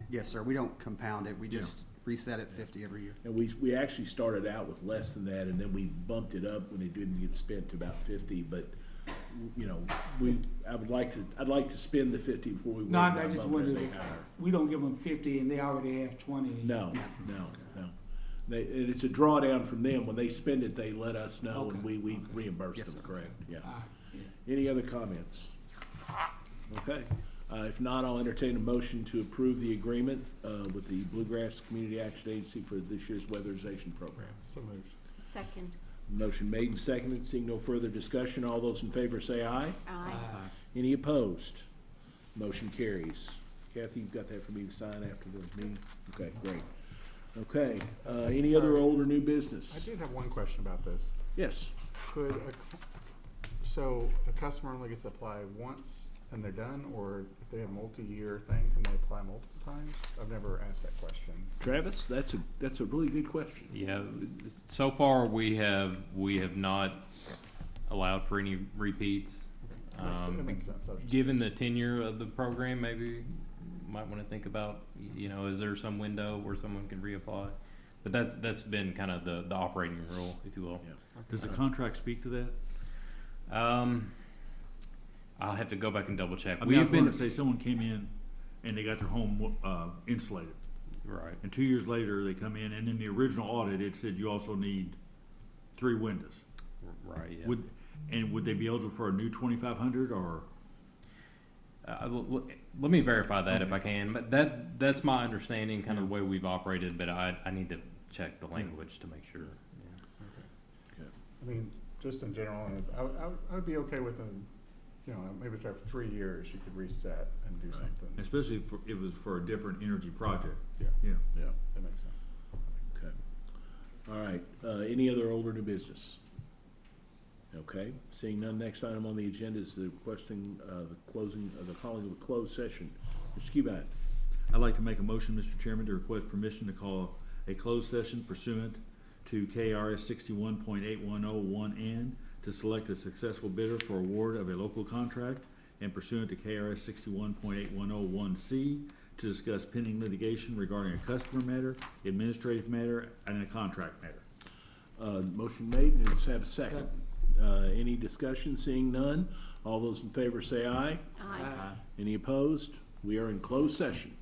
Yes, sir. We don't compound it. We just reset at 50 every year. And we actually started out with less than that, and then we bumped it up when it didn't get spent to about 50, but, you know, I'd like to spend the 50 before we. No, I just bump wondered, anything higher. we don't give them 50 and they already have 20. No. And it's a drawdown from them. When they spend it, they let us know, and Okay. we reimburse Yes, them, sir. correct? Yeah. Yeah. Any other comments? Okay. If not, I'll entertain a motion to approve the agreement with the Bluegrass Community Action Agency for this year's weatherization program. So moved. Second. Motion made and seconded. Seeing no further discussion, all those in favor say aye. Aye. Any opposed? Motion carries. Kathy, you've got that for me to sign after the meeting? Okay, great. Okay, any other old or new business? I did have one question about this. Yes. So a customer only gets to apply once and they're done, or if they have multi-year thing, can they apply multiple times? I've never asked that question. Travis, that's a really good question. Yeah, so far we have not allowed for any repeats. That makes sense. I was just- Given the tenure of the program, maybe you might want to think about, is there some window where someone can reapply? But that's been kind of the operating rule, if you will. Yeah. Does the contract speak to that? I'll have to go back and double check. I mean, I was wondering, say someone came in and they got their home insulated. Right. And 2 years later, they come in, and in the original audit, it said you also need 3 windows. Right, yeah. Would they be eligible for a new 2,500 or? Let me verify that if I can, but that's my understanding, kind of the way we've operated, but I need to check the language to make sure. Yeah. I mean, just in general, I would be okay with maybe after 3 years, you could reset and do something. Especially if it was for a different energy project. Yeah. Yeah. That makes sense. Okay. All right, any other old or new business? Okay, seeing none, next item on the agenda is the requesting the calling of a closed session. Mr. Kubat. I'd like to make a motion, Mr. Chairman, to request permission to call a closed session pursuant to KRS 61.8101N to select a successful bidder for award of a local contract, and pursuant to KRS 61.8101C to discuss pending litigation regarding a customer matter, administrative matter, and a contract matter. Motion made, and let's have a second. Any discussion? Seeing none, all those in favor say aye. Aye. Any opposed? We are in closed session.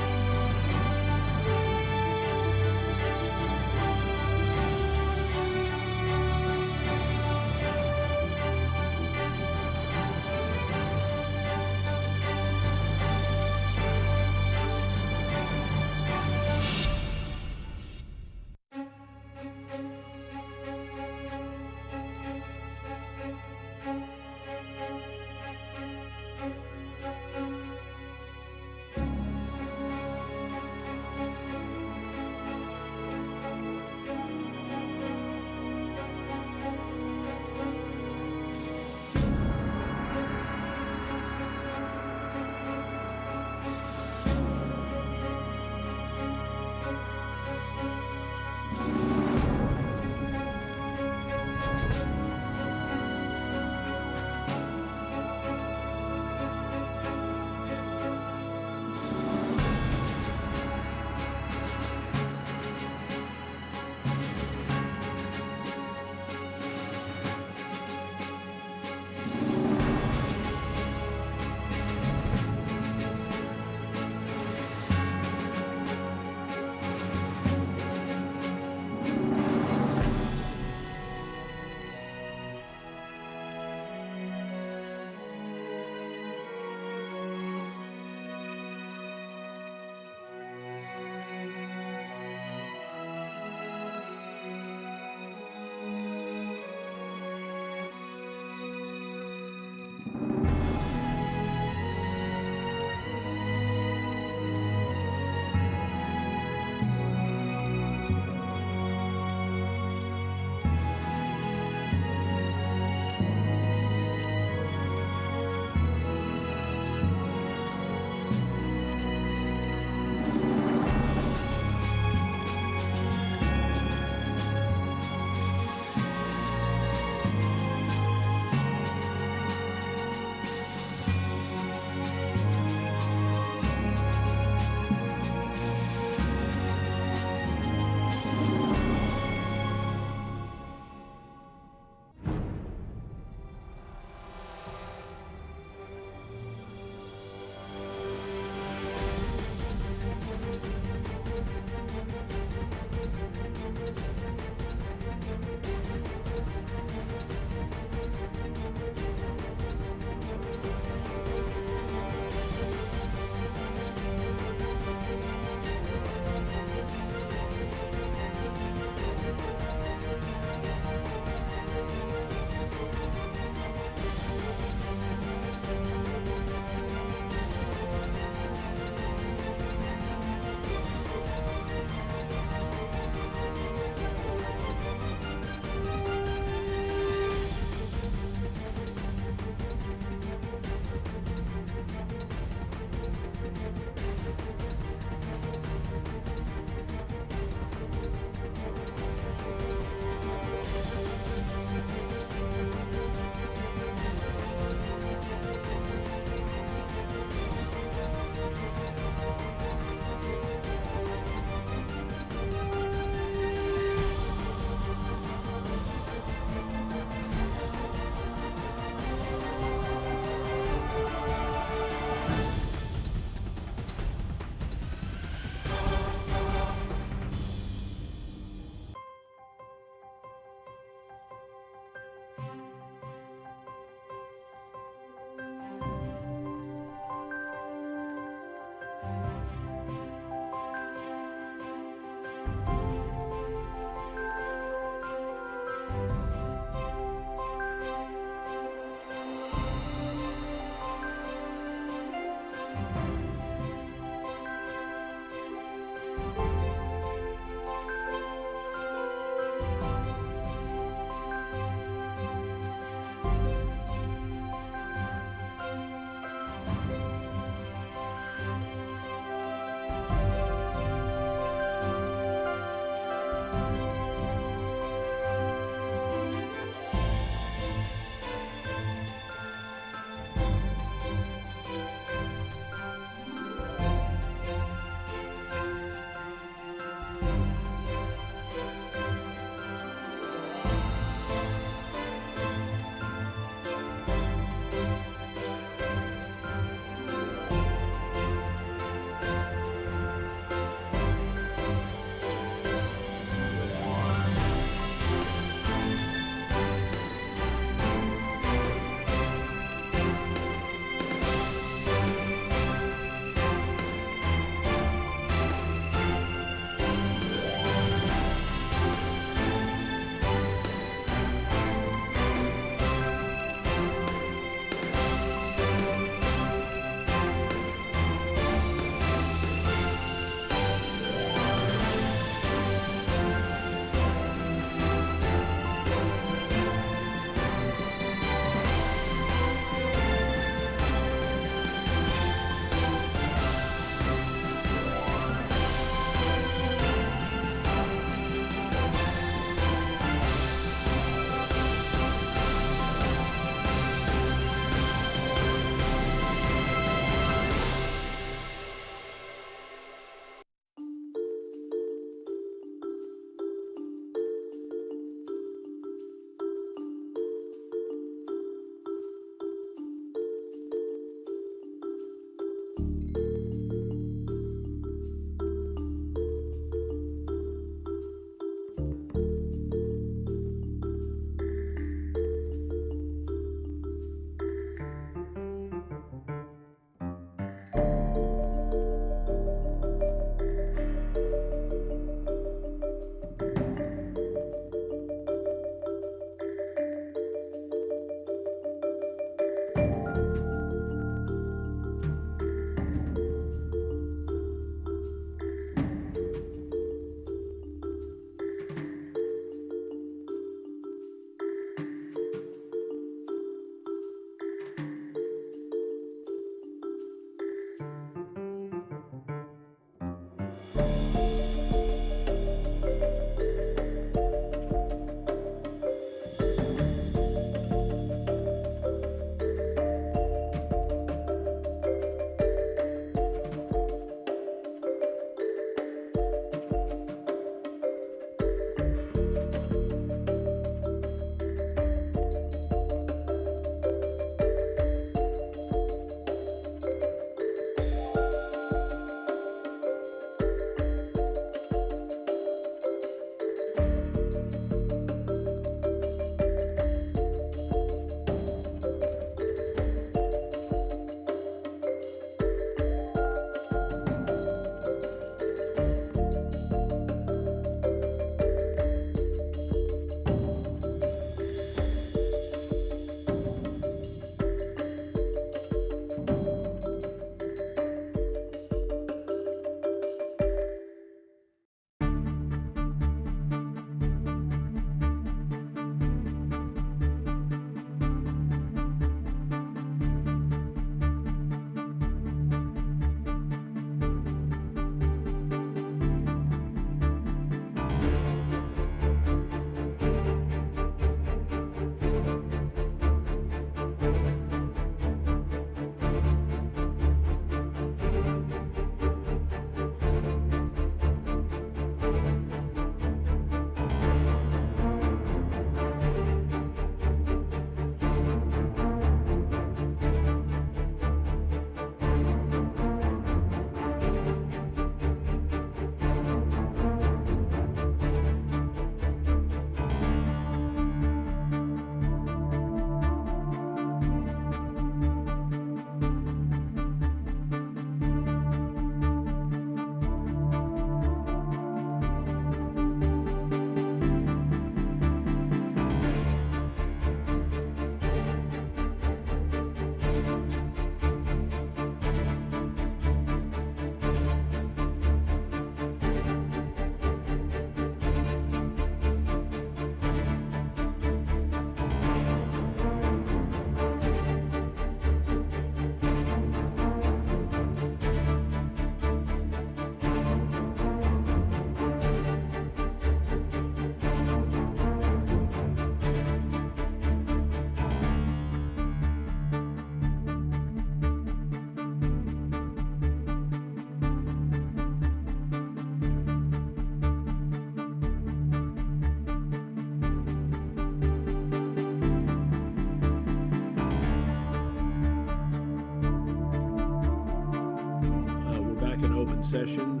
back in open session.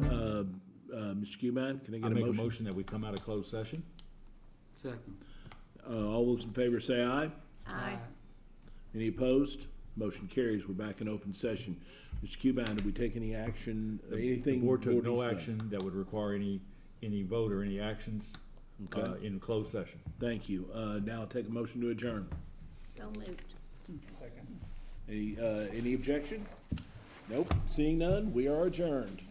Mr. Cubine, can I I get a make a motion? motion that we come out of closed session. Second. All those in favor say aye. Aye. Any opposed? Motion carries. We're back in open session. Mr. Cubine, did we take any action, The anything? board took needs no done? action that would require any vote or any actions, Okay. in closed session. Thank you. Now I'll take a motion to adjourn. So moved. Any objection? Nope. Seeing none, we are adjourned.